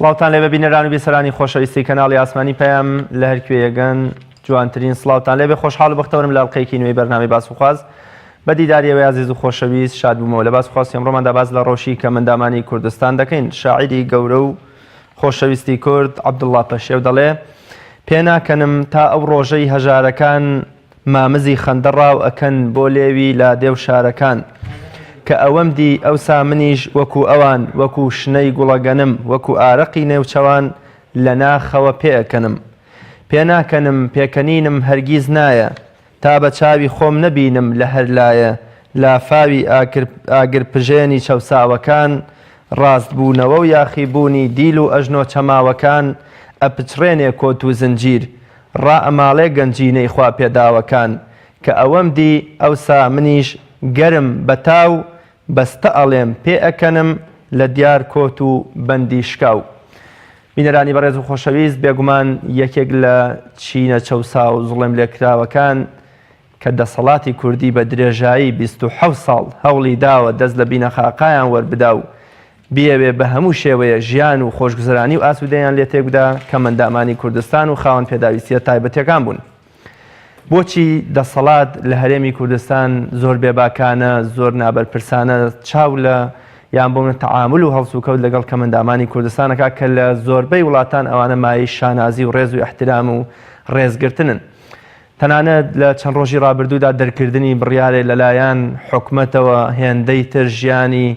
سڵاوتان لێبێ بینەران و بیسەرانی خۆشەویستی کەناڵی ئاسمانی پەیام لە هەر کوێیەگەن جوانترین سڵاوتان لێبێ خۆشحاڵ و بەختەوەرم لە ئەڵقەیەکی نوێی بەرنامەی باس و خواز بە دیداریەوەی عەزیز و خۆشەویست شاد بوومەوە لە باس و خواست ئەمڕۆماندا باس لە ڕۆژی کە مندامانی کوردستان دەکەین. شاعیری گەورە و خۆشەویستی کورد عەبدوڵڵا پەشێو دەڵێ پێناکەنم تا ئەو ڕۆژەی هەژارەکان مامزی خەندەڕاو ئەکەن بۆ لێوی لادێ و شارەکان کە ئەوەم دی ئەوسا منیش وەکو ئەوان وەکو شنەی گوڵەگەنم وەکو ئارەقی نێوچەوان لە ناخەوە پێەکەنم پێناکەنم پێکەنینم هەرگیز نایە تا بە چاوی خۆم نەبینم لە هەر لایە لافاوی ئاگرپژێنی چەوساوەکان ڕاستبوونەوە و یاخیبوونی دیل و ئەژنۆ چەماوەکان ئەپچڕێنێ کۆت و زنجیر ڕائەماڵێ گەنجینەی خوا پێداوەکان کە ئەوەم دی ئەوسا منیش گەرم بەتاو بەستە ئەڵێم پێ ئەکەنم لە دیار کۆت و بەندی شکاو. بینەرانی بەڕێز و خۆشەویست بێگومان یەکێک لە چینە چەوسا و زوڵێم لێکراوەکان کە دەسەڵاتی کوردی بە درێژایی 27 ساڵ هەوڵی داوە دەست لە بینەخاقایان وەربدا و بیەوێ بە هەموو شێوەیە ژیان و خۆشگوزەرانی و ئاسوودەیان لێ تێکدا کە مندامانی کوردستان و خاوەن پێداویستیە تایبەتیەکان بوون. بۆچی دەسەڵات لە هەرێمی کوردستان زۆر بێباکانە زۆر نابەرپرسانە چاو لە یان بۆ تەعامل و هەڵس و کەوت لەگەڵ کە مندامانی کوردستانەکە کە لە زۆربەی وڵاتان ئەوانە مای شانازی و ڕێز و احترام و ڕێزگرتنن. تەنانەت لە چەند ڕۆژی ڕابردوودا دەرکردنی بڕیارێ لەلایەن حکومەتەوە هێندەی تر ژیانی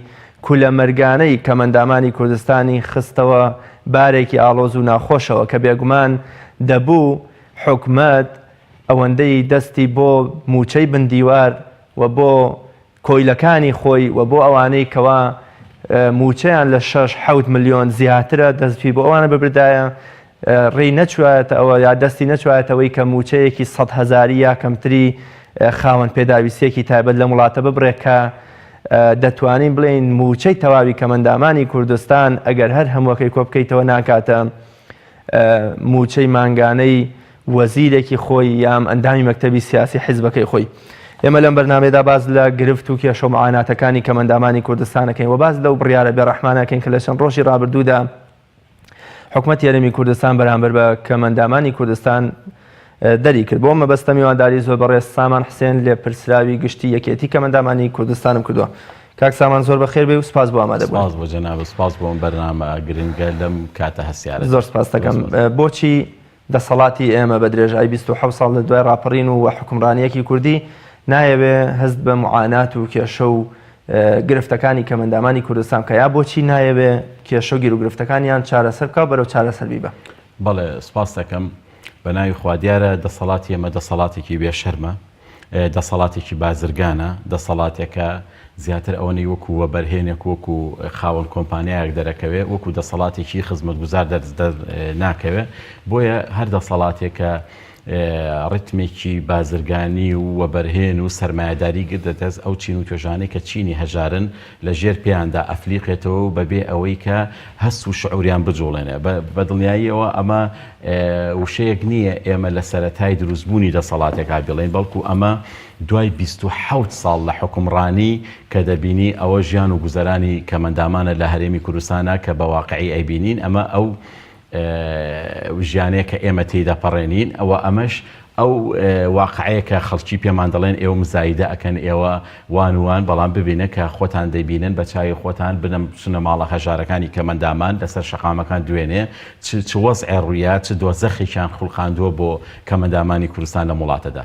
کولە مەرگانەی کە مندامانی کوردستانی خستەوە بارێکی ئاڵۆز و ناخۆشەوە کە بێگومان دەبوو حکومەت ئەوەندەی دەستی بۆ موچەی بندیوار و بۆ کۆیلەکانی خۆی و بۆ ئەوانەی کەوا موچەیان لە 6-7 ملیۆن زیاترە دەستپی بۆ ئەوانە ببردایە ڕێی نەچوایەتە ئەوە یا دەستی نەچوایەتەوەی کە موچەیەکی 100,000 یا کەمتری خاوەن پێداویستێکی تایبەت لە وڵاتە ببڕێت کە دەتوانین بڵێین موچەی تەواوی کە مندامانی کوردستان ئەگەر هەر هەمووەکەی کۆ بکەیتەوە ناکاتە موچەی مانگانەی وەزیرێکی خۆی یام ئەندامی مەکتەبی سیاسی حیزبەکەی خۆی. ئێمە لەم بەرنامەیەدا باز لە گرفت و کێشە و معاناتەکانی کە مندامانی کوردستانەکەین و باز لەو بڕیارە بێڕەحمانەکەین کە لە چەند ڕۆژی ڕابردوودا حکومەتی هەرێمی کوردستان بەرامبەر بە کە مندامانی کوردستان دەری کرد. بۆ مەبەستە میوانداری زۆر بەڕێز سامان حسێن لێ پرسراوی گشتی یەکێتی کە مندامانی کوردستانم کردووە. کاک سامان زۆر بەخێر بێ و سپاس بۆ ئامادەبوون. سپاس بۆ جەناب سپاس بۆ ئەم بەرنامە گرنگە لەم کاتە هەستیارە. زۆر سپاس دەکەم. بۆچی دەسەڵاتی ئێمە بە درێژایی 27 ساڵ لە دوای ڕاپەڕین و حکومڕانیەکی کوردی نایەوێ هەست بە معانات و کێشە و گرفتەکانی کە مندامانی کوردستان کە یا بۆچی نایەوێ کێشە و گیر و گرفتەکانیان چارەسەر بکە بەرەو چارەسەر بیبە؟ بەڵێ سپاس دەکەم. بە ناوی خوا دیارە دەسەڵاتی ئێمە دەسەڵاتێکی بێشەرمە دەسەڵاتێکی بازرگانە دەسەڵاتێکە زیاتر ئەوەی وەکو وە بەرهێنێک وەکو خاوەن کۆمپانیایەک دەرەکەوێ وەکو دەسەڵاتێکی خزمەتگوزار ناکەوێ بۆیە هەر دەسەڵاتێکە ڕتمێکی بازرگانی و وەبەرهێن و سەرمایه‌داری گردەدەست ئەو چین و توێژانەی کە چینی هەژارن لە ژێر پێیاندا ئەفلیقێتەوە و بەبێ ئەوەی کە هەست و شعوریان بجوڵێنێ بە دڵنیاییەوە ئەمە وشەیەک نییە ئێمە لە سەرەتای دروستبوونی دەسەڵاتێکا بڵێن بەڵکو ئەمە دوای 27 ساڵ لە حکومڕانی کە دەبینی ئەوە ژیان و گوزەرانی کە مندامانە لە هەرێمی کوردستانە کە بە واقعی ئەیبینین ئەمە ئەو ژیانەیە کە ئێمە تێیدا پەڕێنین ئەوە ئەمەش ئەو واقعەیە کە خەڵکی پێمان دەڵێن ئێوە مزایدە ئەکەن ئێوە وان وان بەڵام ببینە کە خۆتان دەیبینن بە چاوی خۆتان بنەم چنە ماڵە هەژارەکانی کە مندامان لەسەر شەقامەکان دوێنێ چ وەزعی ڕوویە چ دۆزەخێکیان خوڵقاندووە بۆ کە مندامانی کوردستان لە وڵاتەدا.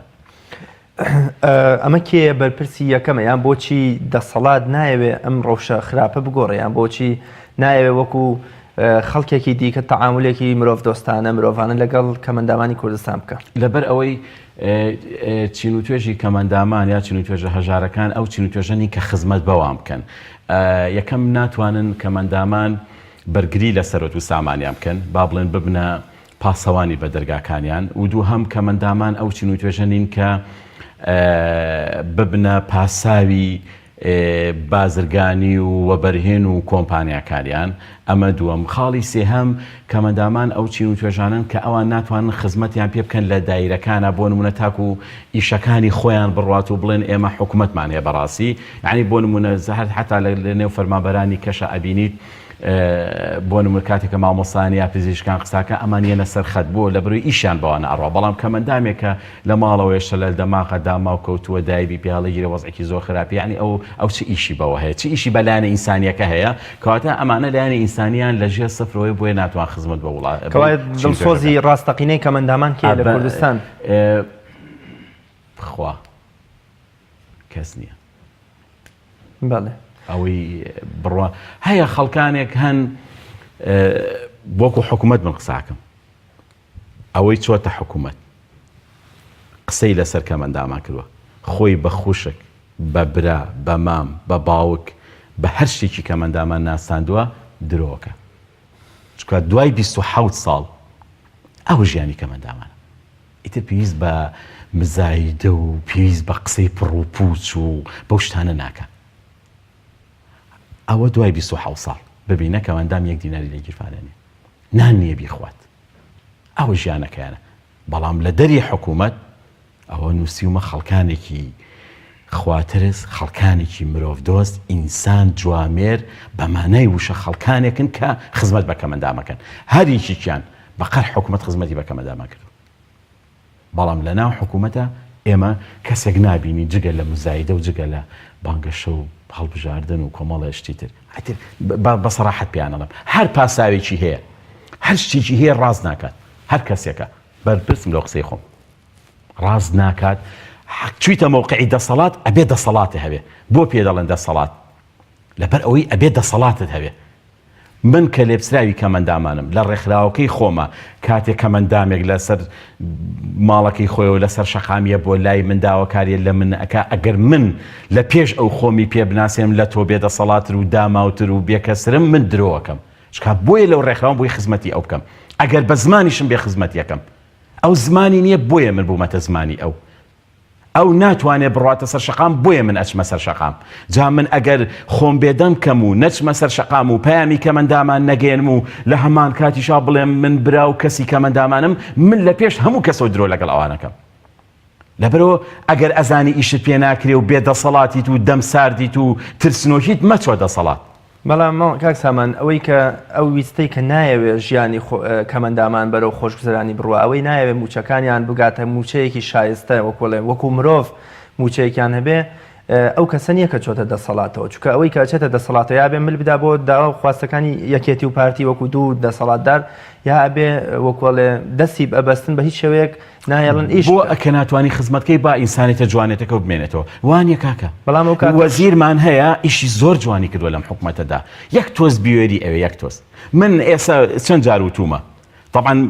ئەمە کێ بەرپرسی یەکەمە یان بۆچی دەسەڵات نایەوێ ئەم ڕەوشە خراپە بگۆڕێ یان بۆچی نایەوێ وەکو خەڵکێکی دیکە تەعاملێکی مرۆڤ دۆستانە مرۆڤانە لەگەڵ کە مندامانی کوردستان بکە لەبەر ئەوەی چین و توێژی کە مندامان یا چین و توێژە هەژارەکان ئەو چین و توێژەنی کە خزمەت بەوام بکەن یەکەم ناتوانن کە مندامان بەرگری لە سەرۆت و سامانیان بکەن با بڵێن ببنە پاسەوانی بە دەرگاکانیان و دوو هەم کە مندامان ئەو چین و توێژەنین کە ببنە پاساوی بازرگانی و وەبەرهێن و کۆمپانیاکاریان ئەمە دووەم. خاڵی سێهەم کە مندامان ئەو چین و توێژانن کە ئەوان ناتوانن خزمەتیان پێ بکەن لە دایرەکانە بۆ نمونە تاکو و ئیشەکانی خۆیان بڕوات و بڵێن ئێمە حکومەتمان هەیە بەڕاستی یعنی بۆ نمونە زەهر حتا لە نێو فەرمانبەرانی کەشە ئەبینیت بۆ نمونە کاتێککە مامۆسانی یا پزیشکان قساکە ئەمانە سەرخەت بۆ لە بروی ئیشیان بەوانە ئەڕوا بەڵام کەمەندامێکە لە ماڵەوەیشە لە دەماقە داما و کەوتووە دایبی پیاڵە گیرە وەزعێکی زۆر خراپی یعنی ئەو چ ئیشی بەوە هەیە چ ئیشی بەلایەنە ئینسانیەکە هەیە کەواتە ئەمانە لایەنە ئینسانیان لەژێر سفرەوەی بۆیە ناتوان خزمەت بە وڵات دڵسۆزی ڕاستەقینەی کەمەندامان کێ لە کوردستان خوا کەس نییە بەڵێ ئەوەی بڕوا هەیە خەڵکانێک هەن بۆکو حکوومەت من قساکەم ئەوەی چۆتە حکوومەت قسەی لەسەر کەمەندامان کردووە خۆی بە خوشک بە برا بە مام بە باوک بە هەر شتێکی کەمەندامان ناساندووە درۆکە چکە دوای 27 ساڵ ئەو ژیانی کەمەندامانە ئیتر پێویست بە مزایدە و پێویست بە قسەی پڕ و پوچ و بەو شتانە ناکە ئەوە دوای 27 ساڵ ببینە کەمەندام 1 دیناری لە گیرفانێنێ نان نییە بیخوات ئەوە ژیانەکەیانە بەڵام لە دەری حکوومەت ئەوە نووسیومە خەڵکانێکی خواترس خەڵکانێکی مرۆڤ دۆست ئینسان جوامێر بەمانای وشە خەڵکانێکن کە خزمەت بە کەمەندامەکەن هەریکیان بەقەر حکوومەت خزمەتی بە کەمەندامان کرد بەڵام لە ناو حکوومەتە ئێمە کەسێک نابینی جگە لە مزایدە و جگە لە بانگەشە و هەڵبژاردن و کۆمەڵە شتی تر بە سەراحەت پیانەڵم هەر پاساوێکی هەیە هەر شتێکی هەیە ڕاست ناکات هەر کەسێکە بەرپرسم لەو قسەی خۆم ڕاست ناکات چویتە موقعی دەسەڵات ئەبێ دەسەڵاتە هەبێ بۆ پێ دەڵێن دەسەڵات لەبەر ئەوەی ئەبێ دەسەڵاتت هەبێ من کە لێپسراوی کەمەندامانم لە ڕێکخراوەکەی خۆمە کاتێک کەمەندامێک لەسەر ماڵەکەی خۆیەوە لەسەر شەقامیە بۆ لای منداوەکاریە لە من ئەکا ئەگەر من لە پێش ئەو خۆمی پێ بناسێم لە تۆ بێ دەسەڵاتر و داماوتر و بێکەسرم من درۆوەکەم چکە بۆیە لەو ڕێکخراوم بۆی خزمەتی ئەو بکەم ئەگەر بە زمانیشم بێ خزمەتیەکەم ئەو زمانی نییە بۆیە من بوومەتە زمانی ئەو ناتوانێت بڕاتە سەر شەقام بۆیە من ئەچمە سەر شەقام جا من ئەگەر خۆم بێدەم کەم و نەچمە سەر شەقام و پەیامی کەمەندامان نەگەێنم و لە هەمان کاتیشا بڵێم من برا و کەسی کەمەندامانم من لە پێش هەموو کەسەوە درۆ لەگەڵ ئەوانەکەم لەبەرەوە ئەگەر ئەزانی ئیشت پێ ناکرێ و بێدەسەڵاتیت و دەم ساردیت و ترسنۆکیت مەچۆ دەسەڵات بەڵام کاک سامان ئەوەی کە ئەو ویستەی کە نایەوێت ژیانی کەمەندامان بەرەو خۆشگوزەرانی بڕوە ئەوەی نایەوێت موچەکانیان بگاتە موچەیەکی شایستە وەکو مرۆڤ موچەیەکیان هەبێ ئەو کەسە نییە کە چۆتە دەسەڵاتەوە چونکە ئەوەی کە چێتە دەسەڵاتەوە یا بێ مل بدا بۆ داوا خواستەکانی یەکێتی و پارتی وەکو دوو دەسەڵاتدار یا ئەبێ وەکوڵێ دەستی ئەبەستن بە هیچ شێوەیەک نایەڵن ئیش بۆ ئەکە ناتوانانی خزمەتکەی با ئینسانێتە جوانێتەکە و بمێنێتەوە وانە کاکە بەڵام ئەو وەزیرمان هەیە ئیشی زۆر جوانی کردووە لەم حکوومەتەدا یەک تۆز بیوێری ئەوێ یەک تۆز من ئێستا چەند جار وتومە طبعا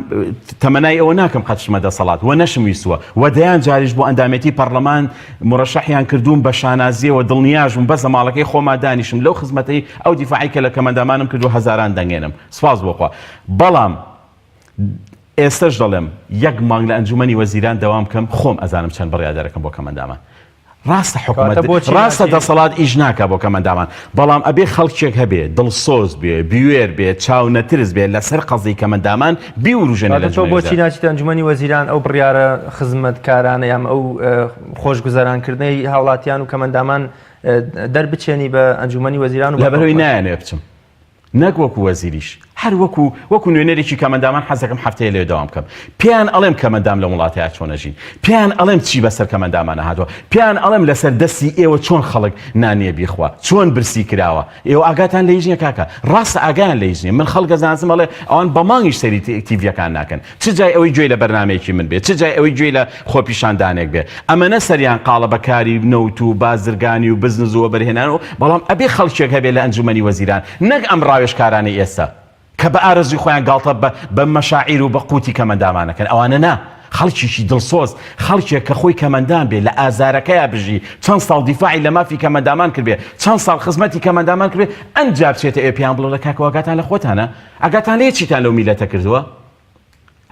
تەمەنای ئەوە ناکەم قەتشمە دەسەڵات و نەشم ویستووە و دەیان جاریش بۆ ئەندامەتی پەرلەمان مڕەشەحیان کردوون بە شانازیەوە دڵنیاژم بەزە ماڵەکەی خۆما دانیشم لەو خزمەتەی ئەو دیفاعی کە لە کەمەندامانم کردو هەزاران دەنگێنم سپاس بۆخوا بەڵام ئێستش دەڵێم یەک مانگ لە ئەنجومەنی وەزیران دەوام بکەم خۆم ئەزانم چەند بڕیادەرەکەم بۆ کەمەندامان ڕاستە حکوومەت ڕاستە دەسەڵات ئیش ناکە بۆ کەمەندامان بەڵام ئەبێ خەڵکێک هەبێ دڵسۆز بێ بیوێر بێ چاو نەترس بێ لەسەر قەزی کەمەندامان بیوروژێنە لە بۆچی ناچیت ئەنجومەنی وەزیران ئەو بڕیارە خزمەتکارانە یام ئەو خۆشگوزەرانکردنەی هاوڵاتیان و کەمەندامان دەربچێنی بە ئەنجومەنی وەزیران و لەبەرەوەی نایانێ بچم نەک وەکو وەزیریش هەر وەکو نوێنەرێکی کەمەندامان حەزەکەم هەفتەیە لێ داوام بکەم پێیان ئەڵێم کەمەندام لە وڵاتەیە چۆنەژین پێیان ئەڵێم چی بەسەر کەمەندامانە هاتووە پێیان ئەڵێم لەسەر دەستی ئێوە چۆن خەڵک نانیە بیخوا چۆن برسی کراوە ئێوە ئاگاتان لە هیچ نییە کاکە ڕاستە ئاگایان لە هیچ نییە من خەڵکە زانسم ئەڵێ ئەوان بە مانگیش سەری تیڤیەکان ناکەن چ جای ئەوەی گوێی لە بەرنامەیەکی من بێت چ جای ئەوەی گوێی لە خۆپیشاندانێک بێ ئەمەنە سەریان قاڵە بەکاری نەوت و بازرگانی و بزنس و وەبەرهێنانەوە بەڵام ئەبێ خەڵکێک هەبێ لە ئەنجومەنی وەزیران نەک ئەم ڕاوێژکارانەی ئێستا کە بە ئارەزوی خۆیان گاڵتە بە مەشاعیر و بە قوتی کەمەندامانەکەن ئەوانە نا خەڵکیشی دڵسۆز خەڵکێک کە خۆی کەمەندان بێ لە ئازارەکەیە بژی چەند ساڵ دیفاعی لە مافی کەمەندامان کردبێ چەند ساڵ خزمەتی کەمەندامان کردبێ ئەنجا بچێتە ئێپیان بڵۆ لە کاکە ئاگاتان لە خۆتانە ئاگاتان لێ چیتان لەو میلەتە کردووە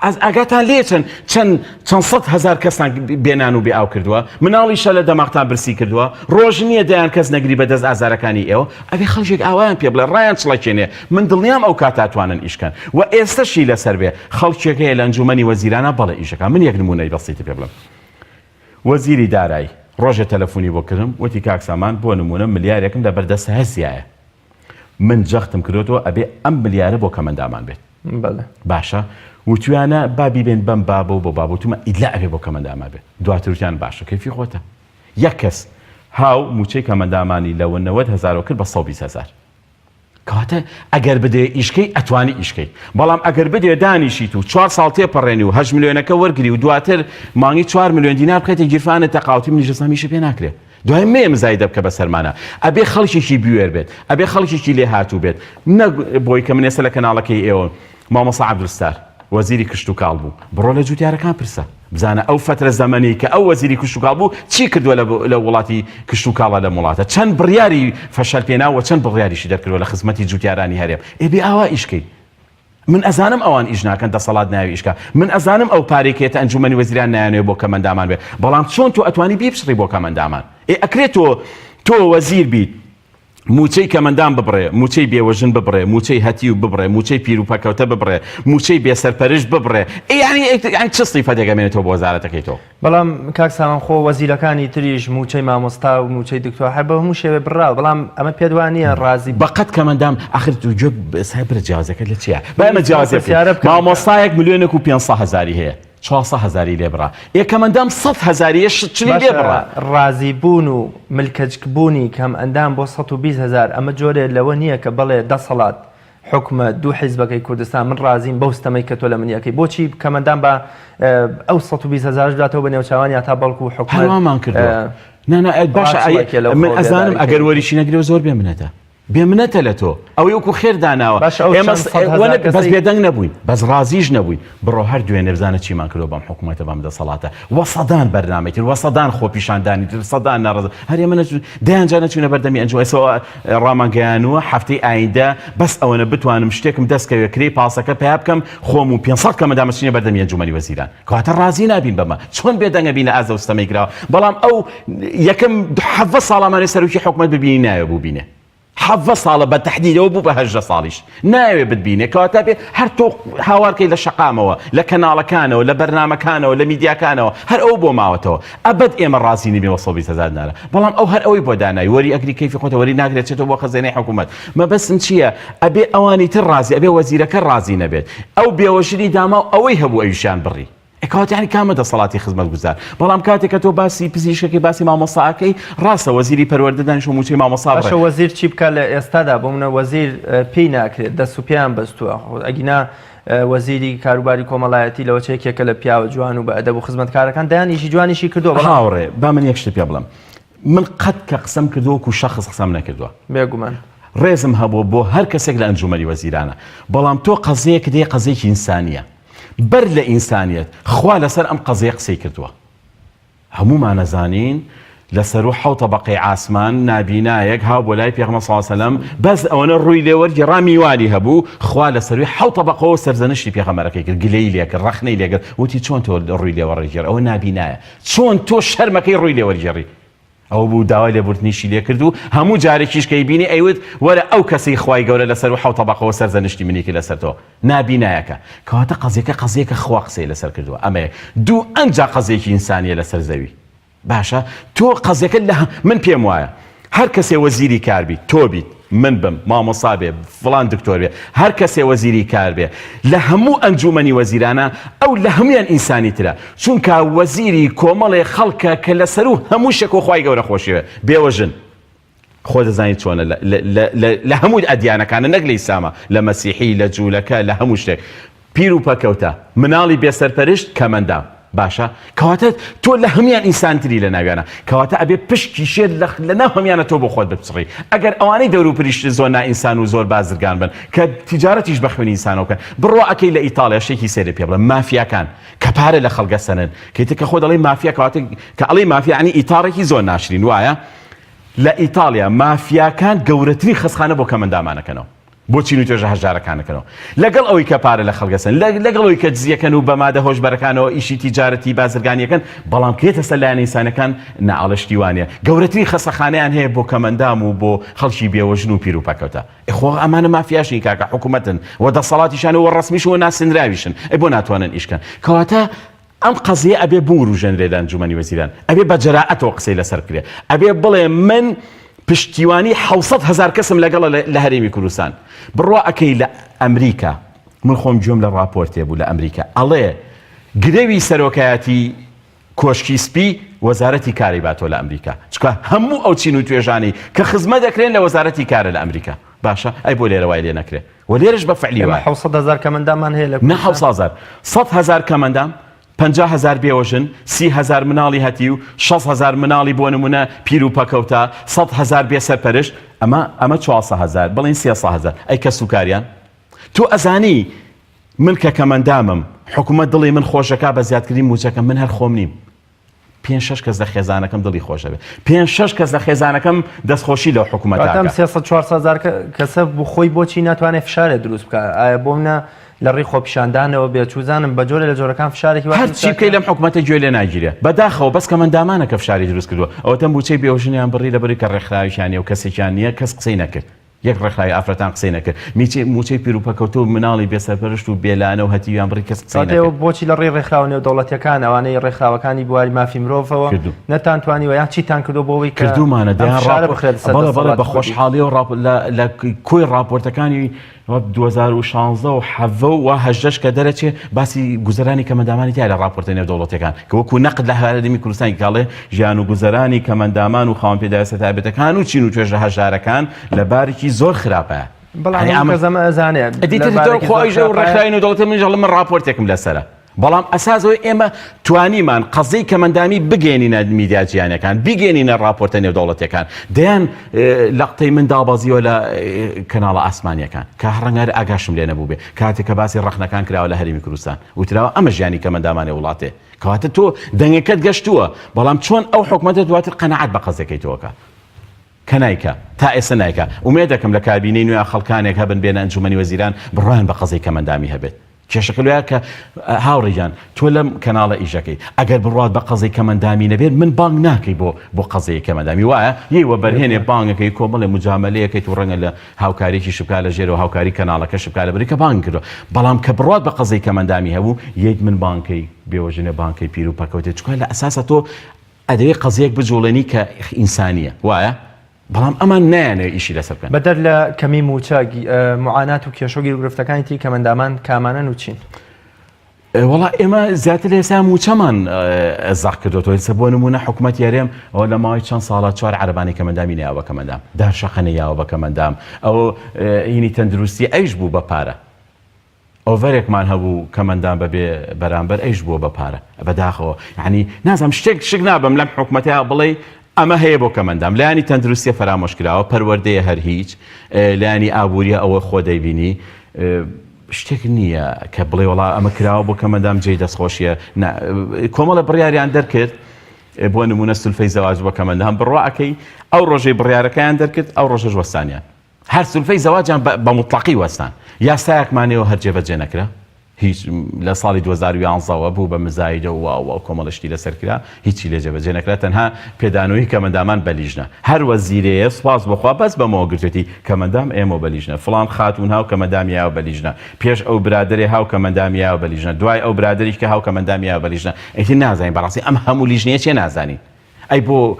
ئاگاتان لێ چەند سەد هەزار کەسان بێنان و بێ ئاو کردووە مناڵیشە لە دەماغتان برسی کردووە ڕۆژ نییە دەیان کەس نەگری بەدەست ئازارەکانی ئێوە ئەبێ خەڵکێک ئاوایان پێ بڵێ ڕایان چڵەکێنێ من دڵنیام ئەو کاتاتوانن ئیشکەن و ئێستاشی لەسەر بێ خەڵکێک هەیە لە ئەنجومەنی وەزیرانە بەڵێ ئیشەکە من یەک نمونەی بەسیتی پێ بڵێم وەزیری دارایی ڕۆژە تەلەفۆنی بۆ کردم وتی کاک سامان بۆ نمونە ملیارێکم لە بەردەستە هەزیایە من جەختم کردەوە ئەبێ ئەم ملیارە بۆ کەمەندامان بێت باشە وتوانە بابی بێن بەم بابە و بۆ بابوتمە ئیدلا ئەبێ بۆ کەمەندامان بێت دواتر وتیان باشە کەفی خۆتە یەک کەس هاو موچەی کەمەندامانی لەوە 90,000 کرد بە 120,000 کاتە ئەگەر بدێ ئیشکەی ئەتوانی ئیشکەی بەڵام ئەگەر بدێ دانیشیت و 4 ساڵ تێپەڕێنی و 8 ملیۆنەکە وەرگری و دواتر مانگی 4 ملیۆن دینار بکەیتە گیرفانە تەقاوتی منیش ئەسلامیشە پێ ناکرێت دوای مێ مزای دەبکە بە سەرمانە ئەبێ خەڵکێکی بوێر بێت ئەبێ خەڵکێکی لێ هاتوو بێت نەک بۆی کە من ئێستا لە کەناڵەکەی ئێوە مامۆستا عەبدولستار وەزیری کشت و کاڵ بوو بڕۆ لە جوتیارەکان پرسە بزانە ئەو فترە زەمەنی کە ئەو وەزیری کشت و کاڵ بوو چی کردووە لە وڵاتی کشت و کاڵە لە وڵاتە چەند بڕیاری فەشەل پێناوە چەند بڕیاریشی دەکردووە لە خزمەتی جوتیارانی هەرێم ئێبێ ئاوا ئیشکەی من ئەزانم ئەوان ئیش ناکەن دەسەڵات ناوی ئیشکە من ئەزانم ئەو پارێکێتە ئەنجومەنی وەزیران نایانوێ بۆ کەمەندامان بێت بەڵام چۆن تۆ ئەتوانی بیپشڕی بۆ کەمەندامان ئەکرێت تۆ وەزیر بیت موچەی کەمەندان ببڕێ موچەی بێوەژن ببڕێ موچەی هەتی و ببڕێ موچەی پیر و پەکەوتە ببڕێ موچەی بێسەرپەرش ببڕێ یعنی چ سیفەت دەگەمێنێتەوە بۆ وەزارەتەکەیتەوە بەڵام کاک سامان خۆ وەزیرەکانی تریش موچەی مامۆستا و موچەی دکتۆر هەر بە هەموو شێوێ بڕاو بەڵام ئەمە پێ وانە ڕازی بەقەت کەمەندام ئاخر گوێ سایبرە جیازەکە لە چیە بەمە جیازە مامۆستایەک 1,500,000 هەیە 400,000 لێ بڕا یەکەمەندام 100,000 چلی لێ بڕا ڕازی بوون و ملکەجبوونی کەم ئەندام بۆ 120,000 ئەمە جۆرێ لەوە نییە کە بڵێ دەسەڵات حکومە دوو حیزبەکەی کوردستان من ڕازیم بەو ستەمەی کە تۆ لە منیەکەی بۆچی کەمەندام بە ئەو 120,000 بداتەوە بە نێوچوانی تا بەڵکو و حکومە هەڵوامان کردووە باشە من ئەزانم ئەگەر وەریشی نەگرێ زۆر بێمنێتە بێمنەتە لە تۆ ئەو یوکو خێر داناوە بەس بێدەنگ نەبووین بەس ڕازیش نەبووین بڕۆ هەر دوێنێ بزانە چیمان کردەوە بەم حکوومەتە بەم دەسەڵاتە وەسەدان بەرنامەی وەسەدان خۆپیشاندانی سەدان نەڕز هەرێ منە دەیانجا نەچوونە بەردەمی ئەنجومەنەوە ڕامانگەیانوە هەفتەی ئایندە بەس ئەوەنە بتوانم شتێکم دەستکەوێ کرێ پاسەکە پیا بکەم خۆم و 500 کەمەدامەچینە بەردەمی ئەنجومەنی وەزیران کەواتە ڕازی نابین بەمە چۆن بێدەنگە بینە ئازە و ستەمەی کراوە بەڵام ئەو یەکەم 7 ساڵەمانێ سەرۆکی حکوومەت ببینی نایە بوو بینێ 7 ساڵە بە تەحدیدەوە بوو بە 8 ساڵیش ناوێ بتبینێ کەواتە بێ هەر تۆ هاوارکەی لە شەقامەوە لە کەناڵەکانەوە لە بەرنامەکانەوە لە میدیاکانەوە هەر ئەو بۆ ماوەتەوە ئەبەت ئێمە ڕازی نبێ 120,000 نارە بەڵام ئەو هەر ئەوەی بۆ دانایی وەری ئەگری کەیفی خۆتە وەری ناگرێت چێتەوە بۆ خەزانەی حکوومەت مەبەستم چییە ئەبێ ئەوانی تر ڕازی ئەبێ وەزیرەکە ڕازی نەبێت ئەو بێوەژنی داما و ئەوەی هەبوو ئەویشیان بڕی کاتیانی کامە دەسەڵاتی خزمەت گوزار بەڵام کاتێک کە تۆ باسی پزیشکی باسی مامۆستاکەی ڕاستە وەزیری پەروەردەدانیش و موچەی مامۆستا باشە وەزیر چی بکە لە ئێستادا بۆ منە وەزیر پێی ناکرێت دەست و پێیان بەستووە ئەگینا وەزیری کاروباری کۆمەڵایەتی لەوە چێکێکە لە پیاوە جوان و بە ئەدەب و خزمەتکارەکان دایانیشی جوانیشی کردووە هاوڕێ با من یەک شت پێ بڵم من قەت کە قسەم کردووە و شەخص قسەم نەکردووە بێگومان ڕێزم هەبوو بۆ هەر کەسێک لە ئەنجومەنی وەزیرانە بەڵام تۆ قەزەیەک دێ قەزەیەکی ئینسانیە بەر لە ئینسانیەت خوا لەسەر ئەم قەزەیە قسەی کردووە هەمومان نەزانین لەسەر و حەوت طەبەقەی ئاسمان نابینایەک هاو بۆ لای پێغەمبەر صلی الله علیه و سلم بەس ئەوەنە ڕووی لێوەرگێڕا میوانی هەبوو خوا لەسەروی حەوت طەبەقەوە سەرزەنشتی پێغەمبەرەکەی کرد گلەی لێ کرد ڕەخنەی لێ کرد وتی چۆن تۆ ڕووی لێوەڕێگێڕ ئەوە نابینایە چۆن تۆ شەرمەکەی ڕووی لێوەرگێڕی ئەو بوو داوای لێبوردنیشی لێ کرد و هەموو جارێکیش کەی بینی ئەیوت وەرە ئەو کەسەی خوای گەورە لەسەر و حەوت طەبەقەوە سەرزەنشتی منێکی لەسەر تۆ نابینایەکە کەواتە قەزێکە خوا قسەی لەسەر کردووە ئەمەیە دوو ئەنجا قەزێکی ئینسانیە لەسەر زەوی باشە تۆ قەزەکە من پێم وایە هەر کەسێ وەزیری کار بیت تۆ بیت من بم مامۆستا بێ فڵان دکتۆر بێ هەر کەسێ وەزیری کار بێ لە هەموو ئەنجومەنی وەزیرانە ئەو لە هەمویان ئینسانی ترە چونکە وەزیری کۆمەڵێ خەڵکە کە لەسەر و هەموو شێک و خوای گەورە خۆشیوێ بێوەژن خۆ دەزانیت چۆنە لە هەموو ئەدیانەکانە نەک لە ئیسلامە لە مەسیحی لە جوولەکە لە هەموو شتێک پیر و پەکەوتە مناڵی بێسەرپەرشت کەمەندام باشە کەواتە تۆ لە هەمویان ئینسانتری لە ناویانە کەواتە ئەبێ پشکی شێر لە ناو هەمویانە تۆ بۆ خۆت بپچڕی ئەگەر ئەوانەی دەور و پریشت زۆر نائینسان و زۆر بازرگان بن کە تیجارەتیش بە خوێنی ئینسانەوەکەن بڕۆ ئەکەی لە ئیتاڵیا شتێکی سێرە پێ بڵێم مافیاکان کە پارە لە خەڵگە سەنن کەیتە کە خۆ دەڵێ مافیا کەواتە کە ئەڵێ مافیا ینی ئیتاڕێکی زۆر ناشرین وایە لە ئیتاڵیا مافیاکان گەورەترین خەسخانە بۆ کەمەندامانەکەنەوە بۆ چین و توێژە هەژارەکانەکەنەوە لەگەڵ ئەوەی کە پارە لە خەڵگەسن لەگەڵ ئەوەی کە جزیەکەن و بەمادە هۆشبەرەکانەوە ئیشی تیجارەتی بازرگانیەکەن بەڵام کێتە سەر لایەن ئینسانەکان نەئاڵشتیوانە گەورەترین خەسەخانەیان هەیە بۆ کەمەندام و بۆ خەڵکی بێوەژن و پیر و پەکەوتە خۆ ئەمانە مافیاشنی کاکە حکوومەتن و دەسەڵاتیشان و ڕسمیش و ناسنراویشن بۆ ناتوانن ئیشکەن کەواتە ئەم قەزیە ئەبێ بوو ڕوژەنرێ لە ئەنجومەنی وەزیران ئەبێ بە جەراعەتەوە قسەی لەسەر کرێ ئەبێ بڵێ من پشتیوانی 700,000 کەسم لەگەڵ لە هەرێمی کوردستان بڕوا ئەکەی لە ئەمریکا من خۆم گوێم لە راپۆرتێ بوو لە ئەمریکا ئەڵێ گرێوی سەرۆکایەتی کۆشکی سپی وەزارەتی کاری باتۆ لە ئەمریکا چکە هەموو ئەو چین و توێژانی کە خزمە دەکرێن لە وەزارەتی کارە لە ئەمریکا باشە ئەی بۆ لێرە وای لێ نەکرێ و لێرش بە فعلی وایە 700,000 کەمەندامان هەیە لە نە 700,000 100,000 کەمەندام 50,000 بێوەژن 30,000 مناڵی هەتی و 60,000 مناڵی بۆ نمونە پیر و پەکەوتە 100,000 بێ سەرپەرشت ئەمە 400,000 بڵین 300,000 ئەی کە سوکاریان تۆ ئەزانی من کە کەمەندامم حکوومەت دڵی من خۆشەکە بە زیادکردی موچەکەم من هەر خۆم نیم 5-6 کەس لە خێزانەکەم دڵی خۆشە بێ 5-6 کەس لە خێزانەکەم دەستخۆشی لەو حکوومەتەکەم 300-400,000 کەسە بخۆی بۆچی ناتوانێت فشارێ دروست بکە ئایا بۆ منە لە ڕێی خۆپیشاندانەوە بێچوزانم بە جۆرە لە جۆرەکان فشارێکی هەرچی بکەی لەم حکوومەتە گوێ لێ ناگیرێ بەداخەوە بەس کەمەندامانە کە فشاری دروست کردووە ئەوە تەم بوچەی بێوژنیان بڕی لەبەری کە ڕێکخراویشانیە و کەسێکیان نییە کەس قسەی نەکرد یەک ڕێکخراوی ئافرەتان قسەی نەکرد موچەی پیر و پەکەوتە و مناڵی بێسەرپەرشت و بێلانە و هەتیویان بڕی کەس قسەی نەکرد بۆچی لە ڕێی ڕێکخراو نێودەوڵەتیەکان ئەوانەی ڕێکخراوەکانی بواری مافی مرۆڤەوە نەتانتوانی ویان چیتان کردو بۆەوەی کردومانە بە خۆشحاڵی و لە کۆی راپۆرتەکانی 2016 و حەڤە و هەژدەش کە دەرەچێ باسی گوزەرانی کەمەندامانی تیا لە راپۆرتە نێودەوڵەتیەکان کە وەکو نەقد لە هەرێمی کوردستانی کاڵێ ژیان و گوزەرانی کەمەندامان و خاوەن پێداویستە تایبەتەکان و چین و توێژە هەژارەکان لە بارێکی زۆر خراپە بەڵام ئەزانێت خۆیژە و ڕێکخراوی نێودەوڵەتی منیژەڵ من راپۆرتێکم لەسەرە بەڵام ئەساسەوەی ئێمە توانیمان قەزەی کەمەندامی بگەێنینە میدیاجییانەکان بگەێنینە راپۆرتە نێودەوڵەتیەکان دەیان لە قتەی من دابەزیەوە لە کەناڵە ئاسمانیەکان کە ڕەنگە ئاگاشم لێ نەبوو بێ کاتێک کە باسی ڕەخنەکان کراوە لە هەرێمی کوردستان وتراوە ئەمە ژیانی کەمەندامانی وڵاتێ کەواتە تۆ دەنگەکەت گەشتووە بەڵام چۆن ئەو حکوومەتە دواتر قەنەعەت بە قەزەکەی تۆکە کە نایکە تا ئێستا نایکە ومێ دەکەم لە کابینەی نوێ خەڵکانێک هەبن بێنە ئەنجومەنی وەزیران بڕوان بە قەزەی کەمەندامی هەبێت کێشەکەلویە کە هاوڕێیان تۆ لەم کەناڵە ئیژەکەی ئەگەر بڕات بە قەزەی کەمەندامی نەبێت من بانگ ناکەی بۆ قەزەی کەمەندامی وایە یەوە بەرهێنێ بانگەکەی کۆمەڵێ مجاملەیەکەی تو ڕەنگە لە هاوکاریی شبکە لە ژێرەوە هاوکاری کەناڵەکە شبکە لە بری کە بانگ کردو بەڵام کە بڕات بە قەزەی کەمەندامی هەبوو یەک من بانکەی بێوەژنە بانکەی پیر و پەکەوتێ چکە لە ئەساسە تۆ ئەدەوێت قەزەیەک بجوڵێنی کە ئینسانیە وایە بەڵام ئەمان نایانێ ئیشی لەسەر بکەن بەدەر لە کەمی موچە معانات و کێشۆگیر و گرفتەکانی تری کەمەندامان کامانن و چین وڵا ئێمە زیاتر لە ئێستا موچەمان زەق کردوەوە سە بۆ نمونە حکوومەت یاریێم ئەوە لە ماوەی چەند ساڵە 4 عەرەبانی کەمەندامی نایەوە بە کەمەندام دارشەقە نەیاوە بە کەمەندام ئەو هینی تەندروستی ئەیش بوو بە پارە ئۆڤەرێکمان هەبوو کەمەندان بەبێ بەرامبەر ئەیش بووە بە پارە بەداخەوە یعنی نازانم شتێک نابم لەم حکوومەتەیە بڵێ ئەمە هەیە بۆ کەمەندام لایانی تەندروستیە فەرامۆشکراوە پەروەردەیە هەر هیچ لایانی ئابووریە ئەوە خۆ دەیبینی شتێک نییە کە بڵێ وڵا ئەمە کراوە بۆ کەمەندام جێی دەستخۆشیە کۆمەڵە بڕیاریان دەرکرد بۆ نمونە سولفەی زەواج بۆ کەمەندام بڕواکەی ئەو ڕۆژەی بڕیارەکەیان دەرکرد ئەو ڕۆژەش وەستانیان هەر سولفەی زەواجیان بە مطلقی وەستان یاسایەکمانەوە هەر جێبەجێ نەکرا هیچ لە ساڵی 2011ەوە بوو بە مزایدە و کۆمەڵشتی لەسەرکرا هیچی لێ جێبەجێ نەکرا تەنها پێدانەوەی کەمەندامان بەلیژنە هەر وەزیرەیە سوپاس بخوا بەس بەمەوە گرتوێتی کەمەندام ئێمە بەلیژنە فڵان خاتون هاو کەمەندامیاوە بەلیژنە پێش ئەو برادەرێ هاو کەمەندامیاوە بەلیژنە دوای ئەو برادریش کە هاو کەمەندامیاوە بەلیژنە ئەیتی نازانین بەڕاستی ئەم هەموو لیژنەیە چێ نازانی ئەی بۆ